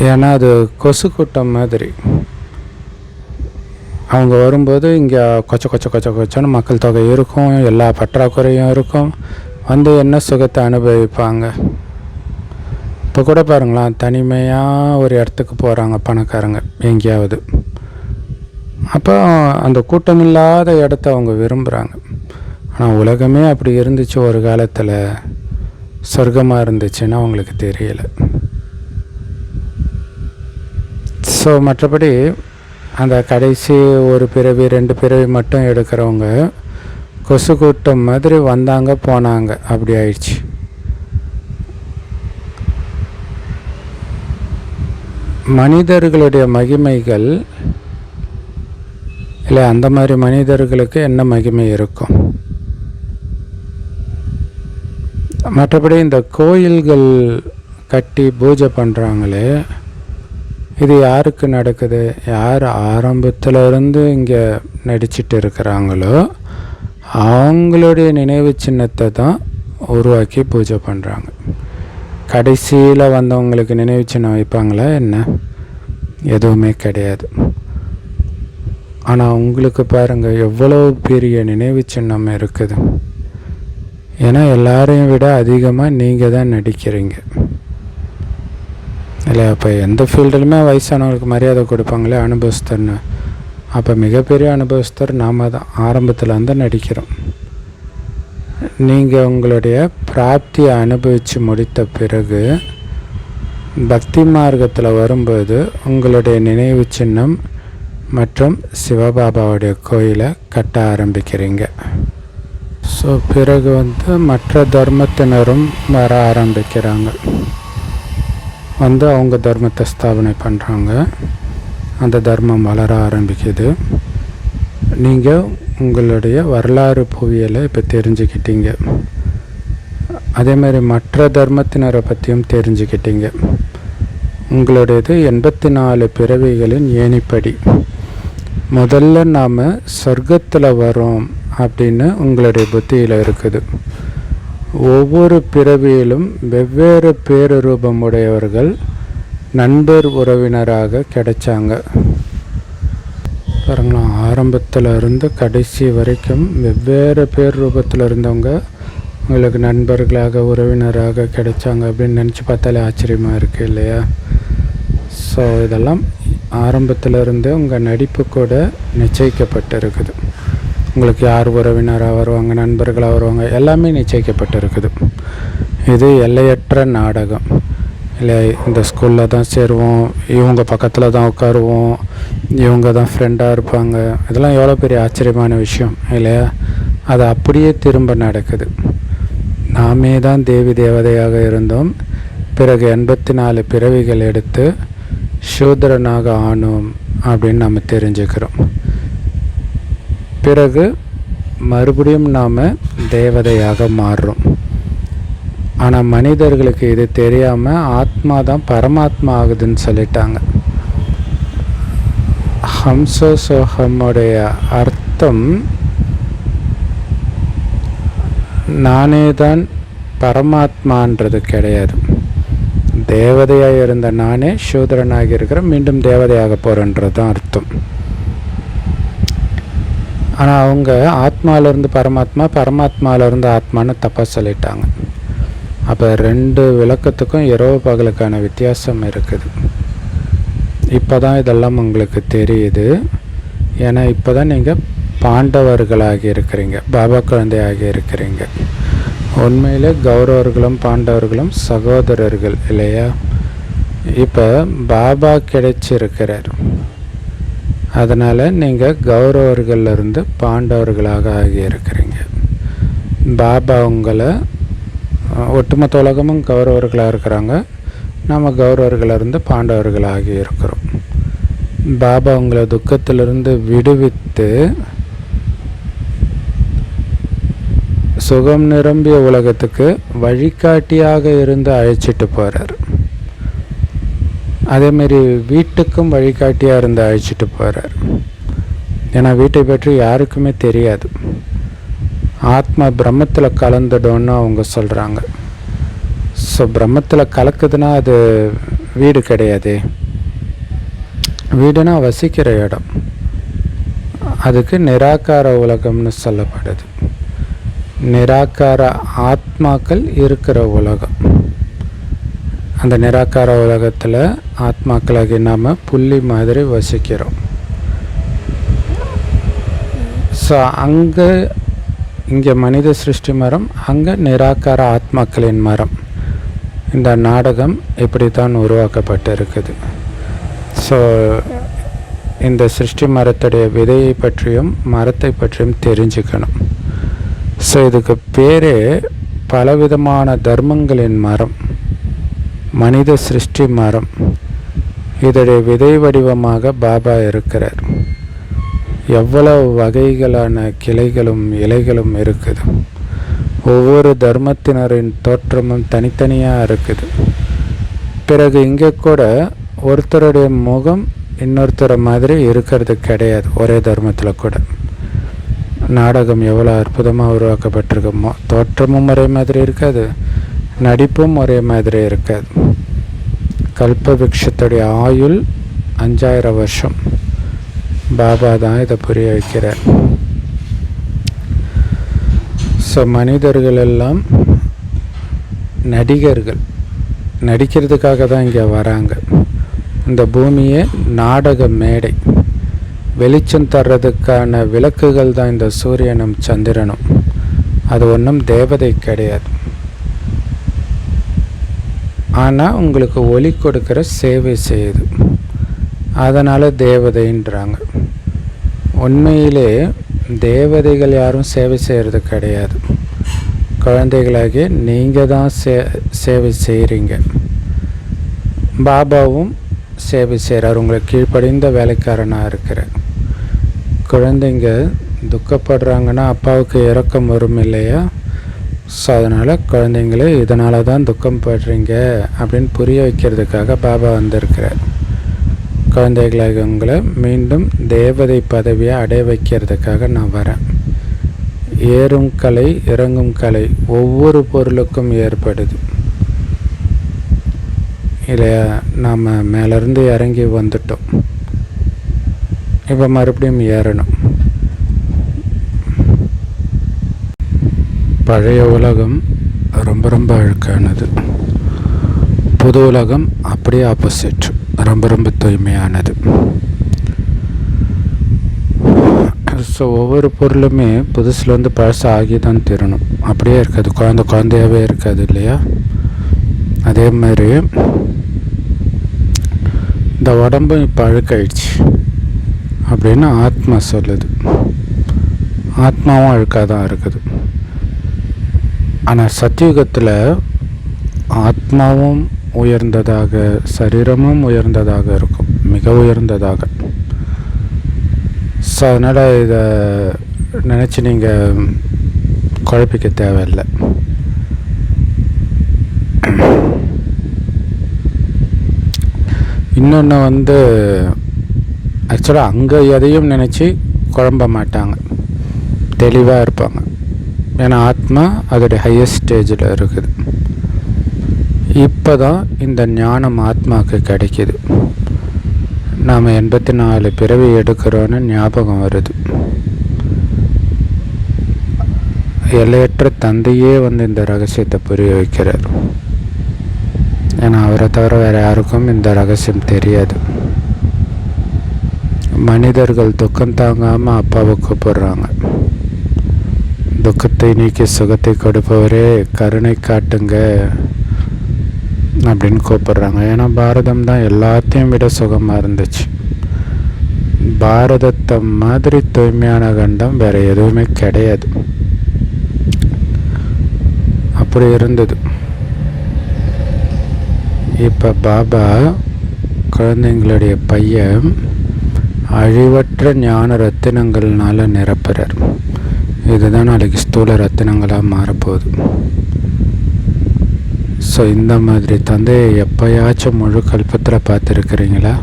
ஏன்னா அது கொசு கூட்டம் மாதிரி. அவங்க வரும்போது இங்கே கொச்சன்னு மக்கள் தொகை இருக்கும், எல்லா பற்றாக்குறையும் இருக்கும், வந்து என்ன சுகத்தை அனுபவிப்பாங்க. இப்போ கூட பாருங்களேன், தனிமையாக ஒரு இடத்துக்கு போகிறாங்க பணக்காரங்க எங்கேயாவது. அப்போ அந்த கூட்டம் இல்லாத இடத்த அவங்க விரும்புகிறாங்க. ஆனால் உலகமே அப்படி இருந்துச்சு ஒரு காலத்தில், சொர்க்கமாக இருந்துச்சுன்னா அவங்களுக்கு தெரியலை. ஸோ மற்றபடி அந்த கடைசி ஒரு பிறவி 2 பிறவி மட்டும் எடுக்கிறவங்க கொசு கூட்டம் மாதிரி வந்தாங்க போனாங்க, அப்படி ஆயிடுச்சு. மனிதர்களுடைய மகிமைகள் இல்லை, அந்த மாதிரி மனிதர்களுக்கு என்ன மகிமை இருக்கும்? மற்றபடி இந்த கோயில்கள் கட்டி பூஜை பண்ணுறாங்களே, இது யாருக்கு நடக்குது? யார் ஆரம்பத்தில் இருந்து இங்கே நடிச்சிட்டு இருக்கிறாங்களோ அவங்களுடைய நினைவு சின்னத்தை தான் உருவாக்கி பூஜை பண்ணுறாங்க. கடைசியில் வந்தவங்களுக்கு நினைவு சின்னம் வைப்பாங்களா என்ன? எதுவுமே கிடையாது. ஆனால் உங்களுக்கு பாருங்கள் எவ்வளோ பெரிய நினைவு சின்னம் இருக்குது. ஏன்னா எல்லாரையும் விட அதிகமாக நீங்கள் தான் நடிக்கிறீங்க இல்லை? அப்போ எந்த ஃபீல்டுலையுமே வயசானவங்களுக்கு மரியாதை கொடுப்பாங்களே அனுபவஸ்தர்னு. அப்போ மிகப்பெரிய அனுபவஸ்தர் நாம் தான், ஆரம்பத்தில் வந்து நடிக்கிறோம். நீங்கள் உங்களுடைய பிராப்தியை அனுபவித்து முடித்த பிறகு பக்தி மார்க்கத்தில் வரும்போது உங்களுடைய நினைவு சின்னம் மற்றும் சிவபாபாவுடைய கோயிலை கட்ட ஆரம்பிக்கிறீங்க. ஸோ பிறகு வந்து மற்ற தர்மத்தினரும் வர ஆரம்பிக்கிறாங்க, வந்து அவங்க தர்மத்தை ஸ்தாபனை பண்ணுறாங்க, அந்த தர்மம் வளர ஆரம்பிக்குது. நீங்கள் உங்களுடைய வரலாறு புவியலை இப்போ தெரிஞ்சுக்கிட்டீங்க. அதே மாதிரி மற்ற தர்மத்தினரை பற்றியும் தெரிஞ்சுக்கிட்டீங்க. உங்களுடையது 84 பிறவிகளின் ஏணிப்படி. முதல்ல நாம் சொர்க்கத்தில் வரோம் அப்படின்னு உங்களுடைய புத்தியில் இருக்குது. ஒவ்வொரு பிறவியிலும் வெவ்வேறு பேரரூபம் உடையவர்கள் நண்பர் உறவினராக கிடைச்சாங்க. பாருங்களா, ஆரம்பத்தில் இருந்து கடைசி வரைக்கும் வெவ்வேறு பேர் ரூபத்தில் இருந்தவங்க உங்களுக்கு நண்பர்களாக உறவினராக கிடைச்சாங்க அப்படின்னு நினச்சி பார்த்தாலே ஆச்சரியமாக இருக்குது இல்லையா? ஸோ இதெல்லாம் ஆரம்பத்தில் இருந்தே உங்கள் நடிப்பு கூட நிச்சயிக்கப்பட்டு இருக்குது. உங்களுக்கு யார் உறவினராக வருவாங்க, நண்பர்களாக வருவாங்க, எல்லாமே நிச்சயிக்கப்பட்டு இருக்குது. இது எல்லையற்ற நாடகம் இல்லை? இந்த ஸ்கூலில் தான் சேருவோம், இவங்க பக்கத்தில் தான் உட்காருவோம், இவங்க தான் ஃப்ரெண்டாக இருப்பாங்க. இதெல்லாம் எவ்வளோ பெரிய ஆச்சரியமான விஷயம் இல்லையா? அது அப்படியே திரும்ப நடக்குது. நாமே தான் தேவி தேவதையாக இருந்தோம், பிறகு 84 பிறவிகள் எடுத்து சூத்திரனாக ஆனோம் அப்படின்னு நம்ம தெரிஞ்சுக்கிறோம். பிறகு மறுபடியும் நாம் தேவதையாக மாறுறோம். ஆனால் மனிதர்களுக்கு இது தெரியாமல் ஆத்மா தான் பரமாத்மா ஆகுதுன்னு சொல்லிட்டாங்க. ஹம்சோசோகமுடைய அர்த்தம் நானே தான் பரமாத்மான்றது கிடையாது. தேவதையாக இருந்த நானே சூத்திரனாகி இருக்கிறேன், மீண்டும் தேவதையாக போகிறன்றது தான் அர்த்தம். ஆனால் அவங்க ஆத்மாவிலேருந்து பரமாத்மா, பரமாத்மாவிலேருந்து ஆத்மான்னு தப்பாக சொல்லிட்டாங்க. அப்போ 2 விளக்கத்துக்கும் இரவு பகலுக்கான வித்தியாசம் இருக்குது. இப்போ தான் இதெல்லாம் உங்களுக்கு தெரியுது. ஏன்னா இப்போ தான் நீங்கள் பாண்டவர்களாகி இருக்கிறீங்க, பாபா குழந்தையாகி இருக்கிறீங்க. உண்மையிலே கௌரவர்களும் பாண்டவர்களும் சகோதரர்கள் இல்லையா? இப்போ பாபா கிடைச்சிருக்கிறார். அதனால் நீங்கள் கௌரவர்களிலிருந்து பாண்டவர்களாக ஆகியிருக்கிறீங்க. பாபா உங்களை, ஒட்டுமொத்த உலகமும் கௌரவர்களாக இருக்கிறாங்க, நம்ம கௌரவர்களிலிருந்து பாண்டவர்களாகி இருக்கிறோம். பாபா உங்களை துக்கத்திலிருந்து விடுவித்து சுகம் நிரம்பிய உலகத்துக்கு வழிகாட்டியாக இருந்து அழைச்சிட்டு போகிறார். அதேமாரி வீட்டுக்கும் வழிகாட்டியாக இருந்து அழைச்சிட்டு போகிறார். ஏன்னா வீட்டை பற்றி யாருக்குமே தெரியாது. ஆத்மா பிரம்மத்தில் கலந்துடும்னு அவங்க சொல்கிறாங்க. ஸோ பிரம்மத்தில் கலக்குதுன்னா அது வீடு கிடையாது. வீடுனா வசிக்கிற இடம். அதுக்கு நிராகார உலகம்னு சொல்லப்படுது. நிராகார ஆத்மாக்கள் இருக்கிற உலகம். அந்த நிராகார உலகத்தில் ஆத்மாக்களாகி நாம் புள்ளி மாதிரி வசிக்கிறோம். ஸோ இங்கே மனித சிருஷ்டி மரம், அங்கே நிராகார ஆத்மாக்களின் மரம். இந்த நாடகம் இப்படி தான் உருவாக்கப்பட்டு இருக்குது. ஸோ இந்த சிருஷ்டி மரத்துடைய விதையை பற்றியும் மரத்தை பற்றியும் தெரிஞ்சுக்கணும். ஸோ இதுக்கு பேரே பலவிதமான தர்மங்களின் மரம், மனித சிருஷ்டி மரம். இதோடைய விதை வடிவமாக பாபா இருக்கிறார். எவ்வளவு வகைகளான கிளைகளும் இலைகளும் இருக்குது. ஒவ்வொரு தர்மத்தினரின் தோற்றமும் தனித்தனியாக இருக்குது. பிறகு இங்கே கூட ஒருத்தருடைய முகம் இன்னொருத்தரை மாதிரி இருக்கிறது கிடையாது. ஒரே தர்மத்தில் கூட நாடகம் எவ்வளோ அற்புதமாக உருவாக்கப்பட்டிருக்குமோ, தோற்றமும் ஒரே மாதிரி இருக்காது, நடிப்பும் ஒரே மாதிரி இருக்காது. கல்ப விருட்சத்துடைய ஆயுள் 5000 வருஷம். பாபா தான் இதை புரிய வைக்கிறார். ஸோ மனிதர்கள் எல்லாம் நடிகர்கள், நடிக்கிறதுக்காக தான் இங்கே வராங்க. இந்த பூமியே நாடக மேடை. வெளிச்சம் தர்றதுக்கான விளக்குகள் தான் இந்த சூரியனும் சந்திரனும். அது ஒன்றும் தேவதை கிடையாது. ஆனால் உங்களுக்கு ஒளி கொடுக்குற சேவை செய்யுது, அதனால் தேவதைன்றாங்க. உண்மையிலே தேவதைகள் யாரும் சேவை செய்கிறது கிடையாது. குழந்தைகளாகிய நீங்கள் தான் சேவை செய்கிறீங்க. பாபாவும் சேவை செய்கிறார், உங்களை கீழ்ப்படிந்த வேலைக்காரனாக இருக்கிறார். குழந்தைங்க துக்கப்படுறாங்கன்னா அப்பாவுக்கு இரக்கம் வரும் இல்லையா? ஸோ அதனால் குழந்தைங்களே இதனால தான் துக்கம் படுறீங்க அப்படின்னு புரிய வைக்கிறதுக்காக பாபா வந்திருக்கிறார். குழந்தைகளாக உங்களை மீண்டும் தேவதை பதவியை அடைய வைக்கிறதுக்காக நான் வரேன். ஏறும் கலை இறங்கும் கலை ஒவ்வொரு பொருளுக்கும் ஏற்படுது இல்லையா? நாம் மேலேருந்து இறங்கி வந்துட்டோம், இப்போ மறுபடியும் ஏறணும். பழைய உலகம் ரொம்ப ரொம்ப அழுக்கானது, புது உலகம் அப்படியே ஆப்போசிட், ரொம்ப ரொம்ப தூய்மையானது. ஸோ ஒவ்வொரு பொருளுமே புதுசுலேருந்து பழசு ஆகி தான் தரணும். அப்படியே இருக்காது, குழந்தையாகவே இருக்காது இல்லையா? அதே மாதிரி இந்த உடம்பும் இப்போ அழுக்காயிடுச்சு அப்படின்னு ஆத்மா சொல்லுது. ஆத்மாவும் அழுக்காக தான் இருக்குது. ஆனால் சத்தியுகத்தில் ஆத்மாவும் உயர்ந்ததாக, சரீரமும் உயர்ந்ததாக இருக்கும், மிக உயர்ந்ததாக. ஸோ அதனால் இதை நினச்சி நீங்கள் குழப்பிக்க தேவையில்லை. இன்னொன்று வந்து ஆக்சுவலாக அங்கே எதையும் நினச்சி குழம்ப மாட்டாங்க, தெளிவாக இருப்பாங்க. ஏன்னா ஆத்மா அதோடைய ஹையஸ்ட் ஸ்டேஜில் இருக்குது. இப்போ தான் இந்த ஞானம் ஆத்மாவுக்கு கிடைக்கிது. நாம் 84 பிறவி எடுக்கிறோன்னு ஞாபகம் வருது. எல்லையற்ற தந்தையே வந்து இந்த ரகசியத்தை புரிய வைக்கிறார். ஏன்னா அவரை தவிர வேறு யாருக்கும் இந்த ரகசியம் தெரியாது. மனிதர்கள் துக்கம் தாங்காமல் அப்பாவை கூப்பிடுறாங்க. துக்கத்தை நீக்கி சுகத்தை கொடுப்பவரே கருணை காட்டுங்க அப்படின்னு கூப்பிடுறாங்க. ஏன்னா பாரதம் தான் எல்லாத்தையும் விட சுகமாக இருந்துச்சு. பாரதத்தை மாதிரி தூய்மையான கண்டம் வேறு எதுவுமே கிடையாது. அப்படி இருந்தது. இப்போ பாபா குழந்தைங்களுடைய பையன் அழிவற்ற ஞான ரத்தினங்கள்னால நிரப்புறார். இதுதான் நாளைக்கு ஸ்தூல ரத்தினங்களாக மாறப்போகுது. ஸோ இந்த மாதிரி தந்தையை எப்போயாச்சும் முழு கல்பத்தில் பார்த்துருக்குறீங்களா?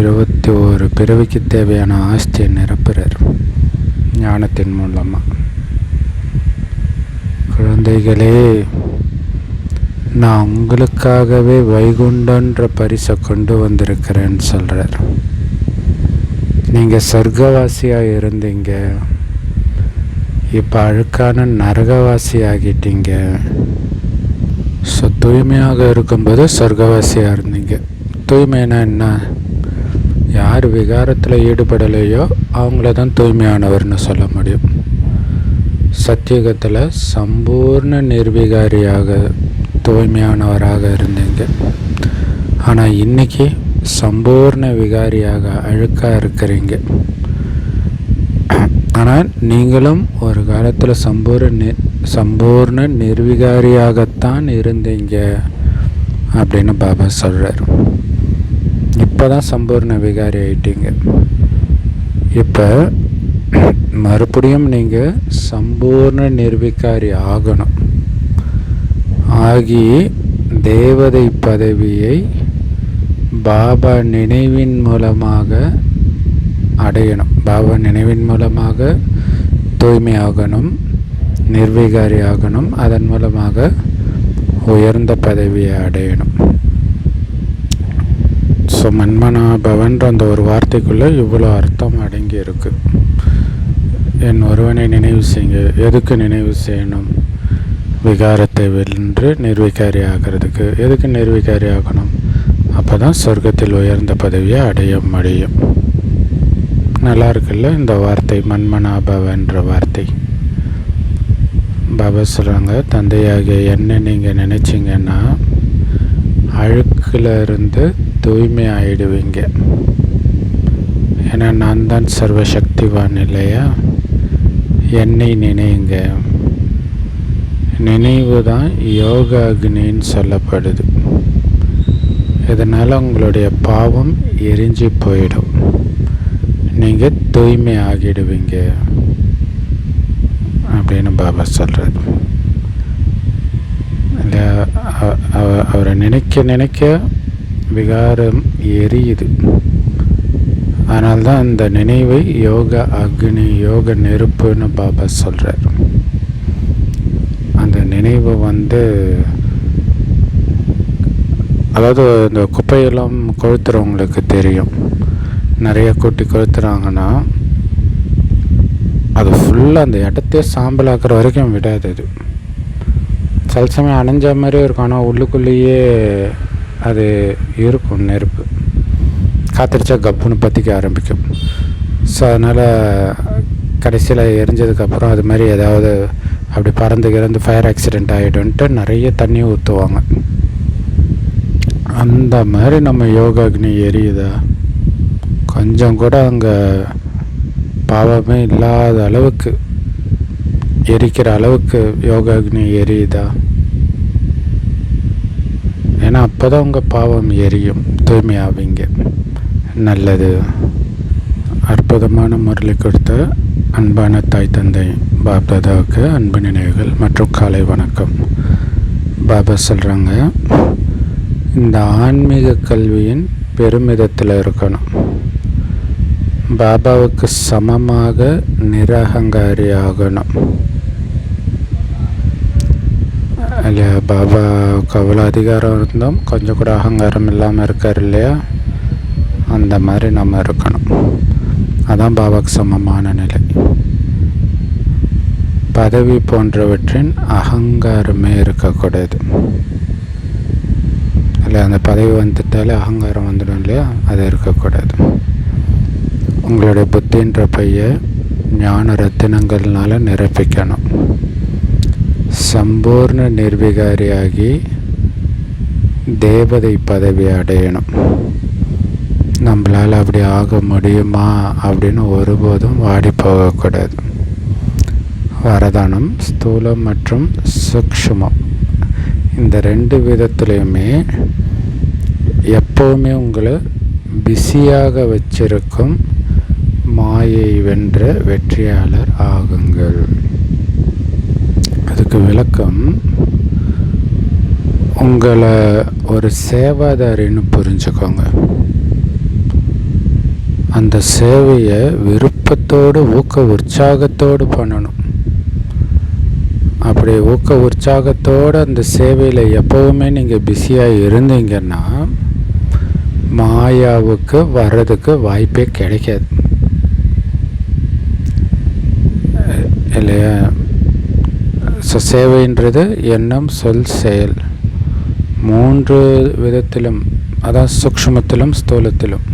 21 பிறவிக்கு தேவையான ஆஸ்தியை நிரப்புறார் ஞானத்தின் மூலமாக. குழந்தைகளே, நான் உங்களுக்காகவே வைகுண்டன்ற பரிசை கொண்டு வந்திருக்கிறேன்னு சொல்கிறார். நீங்கள் சொர்க்கவாசியாக இருந்தீங்க, இப்போ அழுக்கான நரகவாசி ஆகிட்டீங்க. ஸோ தூய்மையாக இருக்கும்போது சொர்க்கவாசியாக இருந்தீங்க. தூய்மைனா என்ன? யார் விகாரத்தில் ஈடுபடலையோ அவங்கள தான் தூய்மையானவர்னு சொல்ல முடியும். சத்தியுகத்தில் சம்பூர்ண நிர்விகாரியாக தூய்மையானவராக இருந்தீங்க. ஆனால் இன்றைக்கி சம்பூர்ண விகாரியாக அழுக்காக இருக்கிறீங்க. ஆனால் நீங்களும் ஒரு காலத்தில் சம்பூர்ண நிர்விகாரியாகத்தான் இருந்தீங்க அப்படின்னு பாபா சொல்கிறார். இப்போ தான் சம்பூர்ண விகாரி ஆகிட்டீங்க. இப்போ மறுபடியும் நீங்கள் சம்பூர்ண நிர்விகாரி ஆகணும். ஆகி தேவதை பதவியை பாபா நினைவின் மூலமாக அடையணும். பாபா நினைவின் மூலமாக தூய்மையாகணும், நிர்விகாரி ஆகணும். அதன் மூலமாக உயர்ந்த பதவியை அடையணும். ஸோ மன்மனாபவன்ற அந்த ஒரு வார்த்தைக்குள்ளே இவ்வளோ அர்த்தம் அடங்கி இருக்கு. என் ஒருவனை நினைவு செய்யுங்க. எதுக்கு நினைவு செய்யணும்? விகாரத்தை வென்று நிர்விகாரி ஆகிறதுக்கு. எதுக்கு நிர்விகாரி ஆகணும்? அப்போ தான் சொர்க்கத்தில் உயர்ந்த பதவியை அடைய முடியும். நல்லா இருக்குல்ல இந்த வார்த்தை, மன்மனாபவன்ற வார்த்தை. பாபா சொல்கிறாங்க, தந்தையாகிய என்ன நீங்கள் நினச்சிங்கன்னா அழுக்கில் இருந்து தூய்மை ஆகிடுவீங்க. ஏன்னா நான் தான் சர்வசக்திவான் இல்லையா? என்னை நினைங்க. நினைவு தான் யோக அக்னின்னு சொல்லப்படுது. இதனால் உங்களுடைய பாவம் எரிஞ்சு போயிடும். நீங்கள் தூய்மை ஆகிடுவீங்க அப்படின்னு பாபா சொல்கிறார். இல்லை, அவரை நினைக்க நினைக்க விகாரம் எரியுது. அதனால்தான் அந்த நினைவை யோக அக்னி, யோக நெருப்புன்னு பாபா சொல்கிறார். அந்த நினைவு அதாவது இந்த குப்பையெல்லாம் கொளுத்துறவங்களுக்கு தெரியும். நிறைய கூட்டி கொளுத்துறாங்கன்னா அது ஃபுல்லாக அந்த இடத்தையே சாம்பலாக்குற வரைக்கும் விடாது. அது சில சமயம் அணைஞ்ச மாதிரியே இருக்கும், ஆனால் உள்ளுக்குள்ளேயே அது இருக்கும் நெருப்பு. காத்திரிச்சா கப்புன்னு பற்றிக்க ஆரம்பிக்கும். ஸோ அதனால் கடைசியில் எரிஞ்சதுக்கப்புறம் அது மாதிரி ஏதாவது அப்படி பறந்து ஃபயர் ஆக்சிடெண்ட் ஆகிடும்ன்ட்டு நிறைய தண்ணி ஊற்றுவாங்க. அந்த மாதிரி நம்ம யோக அக்னி எரியுதா? கொஞ்சம் கூட அங்கே பாவமே இல்லாத அளவுக்கு எரிக்கிற அளவுக்கு யோக அக்னி எரியுதா? ஏன்னா அப்போ தான் உங்கள் பாவம் எரியும், தூய்மையாவீங்க. நல்லது. அற்புதமான முரளி கொடுத்த அன்பான தாய் தந்தை பாப்தாதாவுக்கு அன்பு நினைவுகள் மற்றும் காலை வணக்கம். பாபா சொல்கிறாங்க, இந்த ஆன்மீக கல்வியின் பெருமிதத்தில் இருக்கணும். பாபாவுக்கு சமமாக நிரகங்காரி ஆகணும் இல்லையா? பாபாவுக்கு அவ்வளோ அதிகாரம் இருந்தும் கொஞ்சம் கூட அகங்காரம் இல்லாமல் இருக்கார் இல்லையா? அந்த மாதிரி நம்ம இருக்கணும். அதான் பாபாவுக்கு சமமான நிலை. பதவி போன்றவற்றின் அகங்காரமே இருக்கக்கூடாது இல்லை? அந்த பதவி வந்துட்டாலே அகங்காரம் வந்துடும் இல்லையா? அது இருக்கக்கூடாது. உங்களுடைய புத்தின்ற பைய ஞான ரத்தினங்கள்னால நிரப்பிக்கணும். சம்பூர்ண நிர்விகாரியாகி தேவதை பதவி அடையணும். நம்மளால் அப்படி ஆக முடியுமா அப்படின்னு ஒருபோதும் வாடி போகக்கூடாது. வரதானம் ஸ்தூலம் மற்றும் சூக்ஷ்மம் இந்த 2 விதத்துலேயுமே எப்போவுமே உங்களை பிஸியாக வச்சிருக்கும் மாயை வென்ற வெற்றியாளர் ஆகுங்கள். அதுக்கு விளக்கம், உங்களை ஒரு சேவாதாரின்னு புரிஞ்சுக்கோங்க. அந்த சேவையை விருப்பத்தோடு உற்சாகத்தோடு பண்ணணும். அப்படி உற்சாகத்தோடு அந்த சேவையில் எப்போவுமே நீங்கள் பிஸியாக இருந்தீங்கன்னா மாயாவுக்கு வர்றதுக்கு வாய்ப்பே கிடைக்காது இல்லையா? ஸோ சேவைன்றது எண்ணம், சொல், செயல் 3 விதத்திலும், அதான் சூக்ஷ்மத்திலும் ஸ்தூலத்திலும்.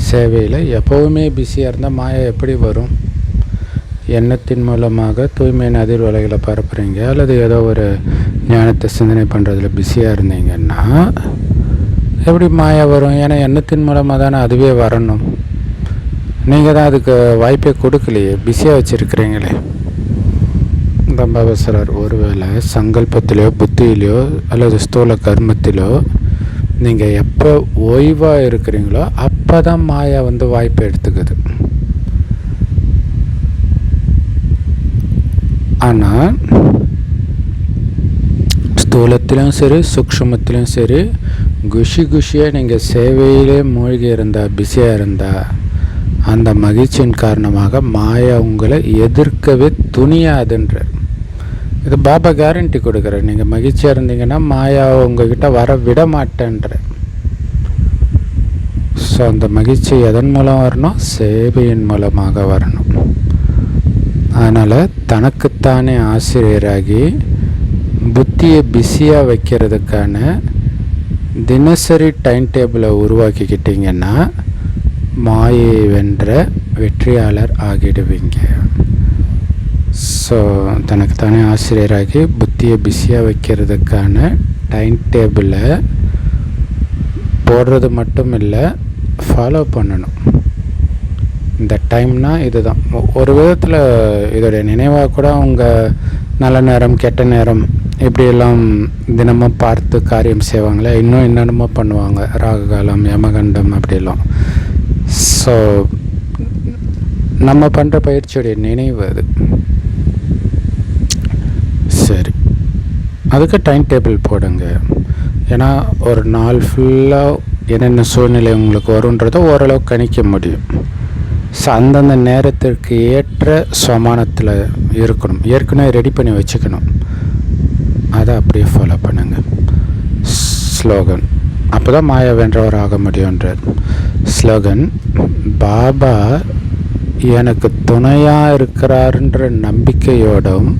சேவையில் எப்போவுமே பிஸியாக இருந்தால் மாயா எப்படி வரும்? எண்ணத்தின் மூலமாக தூய்மையின் அதிர்வலைகளை பரப்புறீங்க அல்லது ஏதோ ஒரு ஞானத்தை சிந்தனை பண்ணுறதுல பிஸியாக இருந்தீங்கன்னா எப்படி மாயா வரும்? ஏன்னா எண்ணத்தின் மூலமாக தானே அதுவே வரணும். நீங்கள் தான் அதுக்கு வாய்ப்பே கொடுக்கலையே, பிஸியாக வச்சுருக்கிறீங்களே. பாபா சொல்றார், ஒருவேளை சங்கல்பத்திலையோ புத்தியிலையோ அல்லது ஸ்தூல கர்மத்திலோ நீங்கள் எப்போ ஓய்வாக இருக்கிறீங்களோ அப்போ தான் மாயா வாய்ப்பை எடுத்துக்குது. ஆனால் ஸ்தூலத்திலும் சரி சூக்ஷ்மத்திலும் சரி குஷியாக நீங்கள் சேவையிலே மூழ்கி இருந்தால், பிஸியாக இருந்தால், அந்த மகிழ்ச்சியின் காரணமாக மாயா உங்களை எதிர்க்கவே துணியாதுன்ற இது பாபா கேரண்டி கொடுக்குறார். நீங்கள் மகிழ்ச்சியாக இருந்தீங்கன்னா மாயா உங்ககிட்ட வர விட மாட்டேன்ற. ஸோ அந்த மகிழ்ச்சி எதன் மூலம் வரணும்? சேவையின் மூலமாக வரணும். அதனால் தனக்குத்தானே ஆசிரியராகி புத்தியை பிஸியாக வைக்கிறதுக்கான தினசரி டைம் டேபிளை உருவாக்கிக்கிட்டிங்கன்னா மாயை வென்ற வெற்றியாளர் ஆகிடுவீங்க. ஸோ தனக்குத்தானே ஆசிரியராகி புத்தியை பிஸியாக வைக்கிறதுக்கான டைம் டேபிளை போடுறது மட்டும் இல்லை, ஃபாலோ பண்ணணும். இந்த டைம்னா இதுதான். ஒரு விதத்தில் இதோடைய நினைவாக கூட உங்கள் நல்ல நேரம் கெட்ட நேரம் இப்படியெல்லாம் தினமும் பார்த்து காரியம் செய்வாங்களே, இன்னும் என்னென்னமோ பண்ணுவாங்க, ராகுகாலம் யமகண்டம் அப்படிலாம். ஸோ நம்ம பண்ணுற பயிற்சியுடைய நினைவு அது. சரி, அதுக்கு டைம் டேபிள் போடுங்க. ஏன்னா ஒரு நாள் ஃபுல்லாக என்னென்ன சூழ்நிலை உங்களுக்கு வருன்றதை ஓரளவு கணிக்க முடியும். ஸோ அந்தந்த நேரத்திற்கு ஏற்ற சமானத்தில் இருக்கணும். ஏற்கனவே ரெடி பண்ணி வச்சுக்கணும். அதை அப்படியே ஃபாலோ பண்ணுங்கள். ஸ்லோகன், அப்போ தான் மாயா வென்றவர் ஆக முடியுன்றார். ஸ்லோகன், பாபா எனக்கு துணையாக இருக்கிறாருன்ற நம்பிக்கையோடும்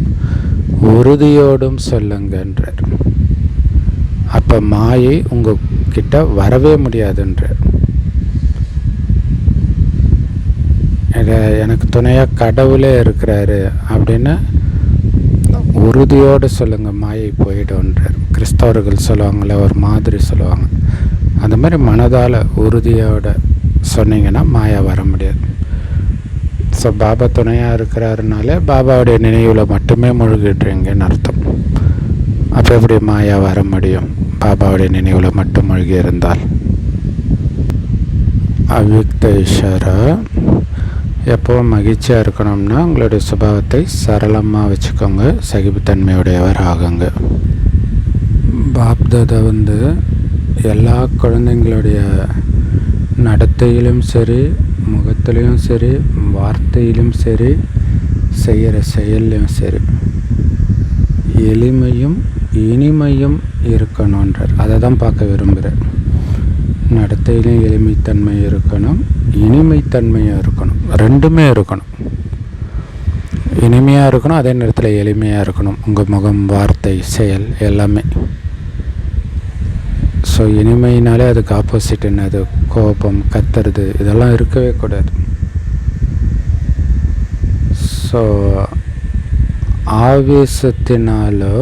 உறுதியோடும் சொல்லுங்கன்றார். அப்போ மாயை உங்ககிட்ட வரவே முடியாதுன்றார். எனக்கு துணையாக கடவுளே இருக்கிறாரு அப்படின்னு உறுதியோடு சொல்லுங்கள், மாயை போயிடும்ன்றார். கிறிஸ்தவர்கள் சொல்லுவாங்களே, ஒரு மாதிரி சொல்லுவாங்க. அந்த மாதிரி மனதால் உறுதியோடு சொன்னீங்கன்னா மாயா வர முடியாது. ஸோ பாபா துணையாக இருக்கிறாருனால பாபாவுடைய நினைவில் மட்டுமே மூழ்கிடுறீங்கன்னு அர்த்தம். அப்போ எப்படி மாயா வர முடியும்? பாபாவுடைய நினைவில் மட்டும் மூழ்கி இருந்தால். அவ்யுக்த இஷாரா, எப்போவும் மகிழ்ச்சியாக இருக்கணும்னா உங்களுடைய சுபாவத்தை சரளமாக வச்சுக்கோங்க, சகிப்புத்தன்மையுடையவர் ஆகுங்க. பாப்தாதா எல்லா குழந்தைங்களுடைய நடத்தையிலும் சரி, முகத்திலையும் சரி, வார்த்தையிலும் சரி, செய்கிற செயல்லையும் சரி எளிமையும் இனிமையும் இருக்கணுன்றார். அதை தான் பார்க்க விரும்புகிறார். நடத்தையிலும் எளிமைத்தன்மை இருக்கணும், இனிமைத்தன்மையும் இருக்கணும், ரெண்டுமே இருக்கணும். இனிமையாக இருக்கணும், அதே நேரத்தில் எளிமையாக இருக்கணும். உங்கள் முகம், வார்த்தை, செயல் எல்லாமே. ஸோ இனிமையினாலே அதுக்கு ஆப்போசிட் என்னது? கோபம், கத்துறது, இதெல்லாம் இருக்கவே கூடாது. ஸோ ஆவேசத்தினாலோ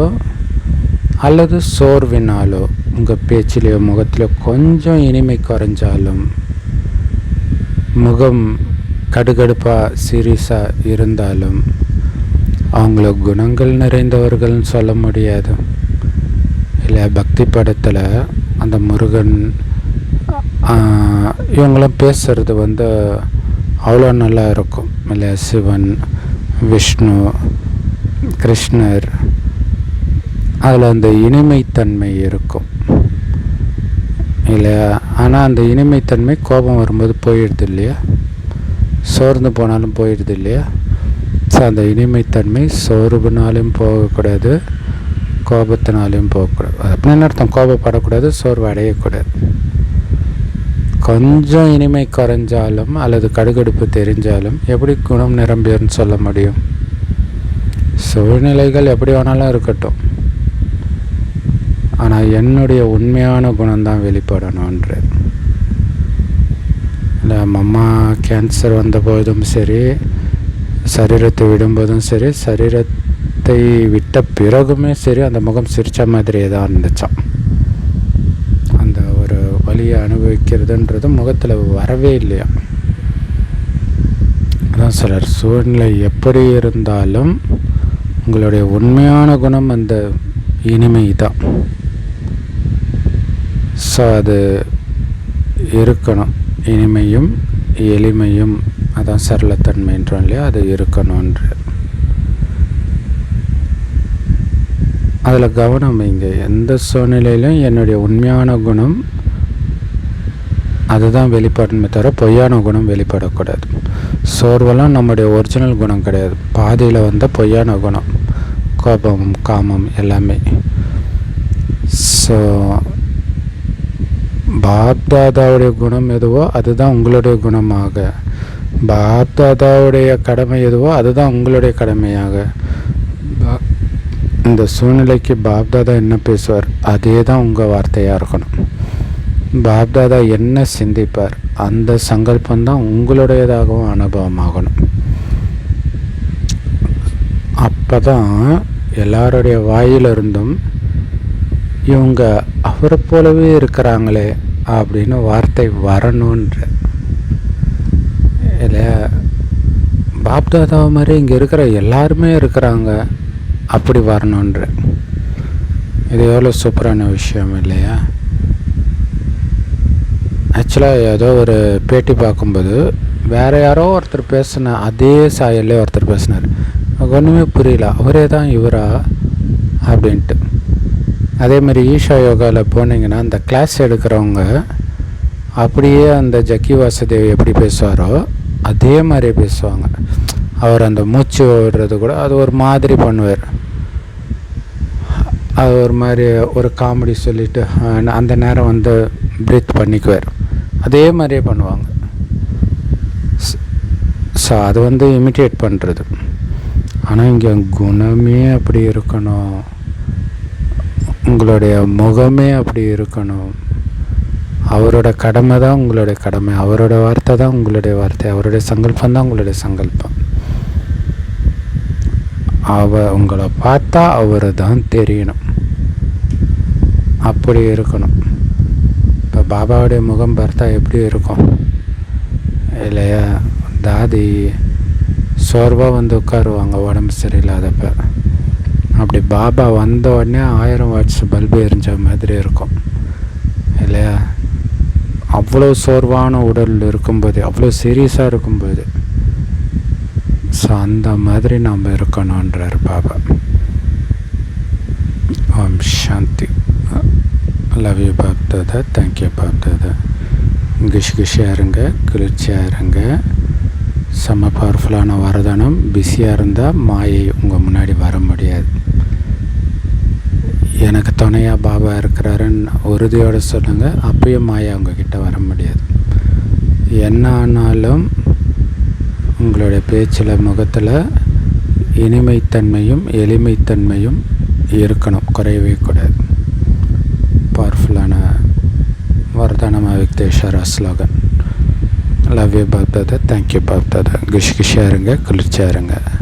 அல்லது சோர்வினாலோ உங்கள் பேச்சிலையோ முகத்திலையோ கொஞ்சம் இனிமை குறைஞ்சாலும், முகம் கடுகடுப்பாக சீரியஸாக இருந்தாலும் அவங்கள குணங்கள் நிறைந்தவர்கள்னு சொல்ல முடியாது. இல்லை, பக்தி படத்தில் அந்த முருகன் இவங்களாம் பேசுகிறது அவ்வளோ நல்லா இருக்கும் இல்லையா? சிவன், விஷ்ணு, கிருஷ்ணர், அதில் அந்த இனிமைத்தன்மை இருக்கும் இல்லையா? ஆனால் அந்த இனிமைத்தன்மை கோபம் வரும்போது போயிடுது இல்லையா? சோர்ந்து போனாலும் போயிடுது இல்லையா? ஸோ அந்த இனிமைத்தன்மை சோர்வுனாலும் போகக்கூடாது, கோபத்தினாலையும் போகக்கூடாது. அப்படின்னு அர்த்தம், கோபப்படக்கூடாது, சோர்வு அடையக்கூடாது. கொஞ்சம் இனிமை குறைஞ்சாலும் அல்லது கடுகடுப்பு தெரிஞ்சாலும் எப்படி குணம் நிரம்பியர்னு சொல்ல முடியும்? சூழ்நிலைகள் எப்படி வேணாலும் இருக்கட்டும், ஆனால் என்னுடைய உண்மையான குணம்தான் வெளிப்படணுன்ற. இல்லை, அம்மா கேன்சர் வந்தபோதும் சரி, சரீரத்தை விடும்போதும் சரி, சரீரத்தை விட்ட பிறகுமே சரி, அந்த முகம் சிரித்த மாதிரியே தான் இருந்துச்சான். அந்த ஒரு வலியை அனுபவிக்கிறதுன்றது முகத்தில் வரவே இல்லையா? அதான் சிலர், சூழ்நிலை எப்படி இருந்தாலும் உங்களுடைய உண்மையான குணம் அந்த இனிமை தான். ஸோ அது இருக்கணும். இனிமையும் எளிமையும், அதான் சரளத்தன்மைன்றோம் இல்லையா? அது இருக்கணுன்ற. அதில் கவனம் வைங்க. எந்த சூழ்நிலையிலும் என்னுடைய உண்மையான குணம் அதுதான் வெளிப்படணுமே தவிர பொய்யான குணம் வெளிப்படக்கூடாது. சோர்வெல்லாம் நம்முடைய ஒரிஜினல் குணம் கிடையாது, பாதியில் வந்த பொய்யான குணம், கோபம், காமம் எல்லாமே. ஸோ பாப்தாதாவுடைய குணம் எதுவோ அதுதான் உங்களுடைய குணமாக, பாப்தாதாவுடைய கடமை எதுவோ அதுதான் உங்களுடைய கடமையாக. இந்த சூழ்நிலைக்கு பாப்தாதா என்ன பேசுவார் அதே தான் உங்கள் வார்த்தையாக இருக்கணும். பாப்தாதா என்ன சிந்திப்பார் அந்த சங்கல்பந்தான் உங்களுடையதாகவும் அனுபவமாகணும். அப்போ தான் எல்லாருடைய வாயிலிருந்தும் இவங்க அவரை போலவே இருக்கிறாங்களே அப்படின்னு வார்த்தை வரணுன்ற. இல்லை, பாப்தாதா மாதிரி இங்கே இருக்கிற எல்லாருமே இருக்கிறாங்க அப்படி வரணுன்ற. இது எவ்வளோ சூப்பரான விஷயம் இல்லையா? ஆக்சுவலாக ஏதோ ஒரு பேட்டி பார்க்கும்போது வேறு யாரோ ஒருத்தர் பேசின அதே சாயல்லே ஒருத்தர் பேசினார். ஒன்றுமே புரியல, அவரே தான் இவரா அப்படின்ட்டு. அதேமாதிரி ஈஷா யோகாவில் போனீங்கன்னா அந்த கிளாஸ் எடுக்கிறவங்க அப்படியே அந்த ஜக்கி வாசுதேவ் எப்படி பேசுவாரோ அதே மாதிரி பேசுவாங்க. அவர் அந்த மூச்சு விடுறது கூட அது ஒரு மாதிரி பண்ணுவார். அது ஒரு மாதிரி ஒரு காமெடி சொல்லிவிட்டு அந்த நேரம் ப்ரீத் பண்ணிக்குவார். அதே மாதிரியே பண்ணுவாங்க. ஸோ அது இமிட்டேட் பண்ணுறது. ஆனால் இங்கே குணமே அப்படி இருக்கணும், உங்களுடைய முகமே அப்படி இருக்கணும். அவரோட கடமை தான் உங்களுடைய கடமை, அவரோட வார்த்தை தான் உங்களுடைய வார்த்தை, அவருடைய சங்கல்பம் தான் உங்களுடைய சங்கல்பம். உங்களை பார்த்தா அவரை தான் தெரியணும், அப்படி இருக்கணும். இப்போ பாபாவுடைய முகம் பார்த்தா எப்படி இருக்கும் இல்லையா? தாதி சோர்வாக உட்காருவாங்க உடம்பு சரியில்லாதப்ப. அப்படி பாபா வந்த உடனே 1000 வாட்ஸ் பல்பு எரிஞ்ச மாதிரி இருக்கும் இல்லையா? அவ்வளோ சோர்வான உடல் இருக்கும்போது, அவ்வளோ சீரியஸாக இருக்கும்போது. ஸோ அந்த மாதிரி நாம் இருக்கணுன்றார் பாபா. ஓம் சாந்தி. Love you Bap Dada. Thank you Bap Dada. குஷியாக இருங்க, குளிர்ச்சியாக இருங்க. செம்ம பவர்ஃபுல்லான வரதானம். பிஸியாக இருந்தால் மாயை உங்கள் முன்னாடி வர முடியாது. எனக்கு துணையாக பாபா இருக்கிறாருன்னு உறுதியோடு சொல்லுங்கள். அப்பயும் மாயா உங்ககிட்ட வர முடியாது. என்ன ஆனாலும் உங்களுடைய பேச்சில், முகத்தில் இனிமைத்தன்மையும் எளிமைத்தன்மையும் இருக்கணும், குறையவே கூடாது. பவர்ஃபுல்லான வரதானம் Vighneshwar slogan. Love you Bap Dada. Thank you Bap Dada. குஷியாக இருங்க, குளிர்ச்சியாக இருங்க.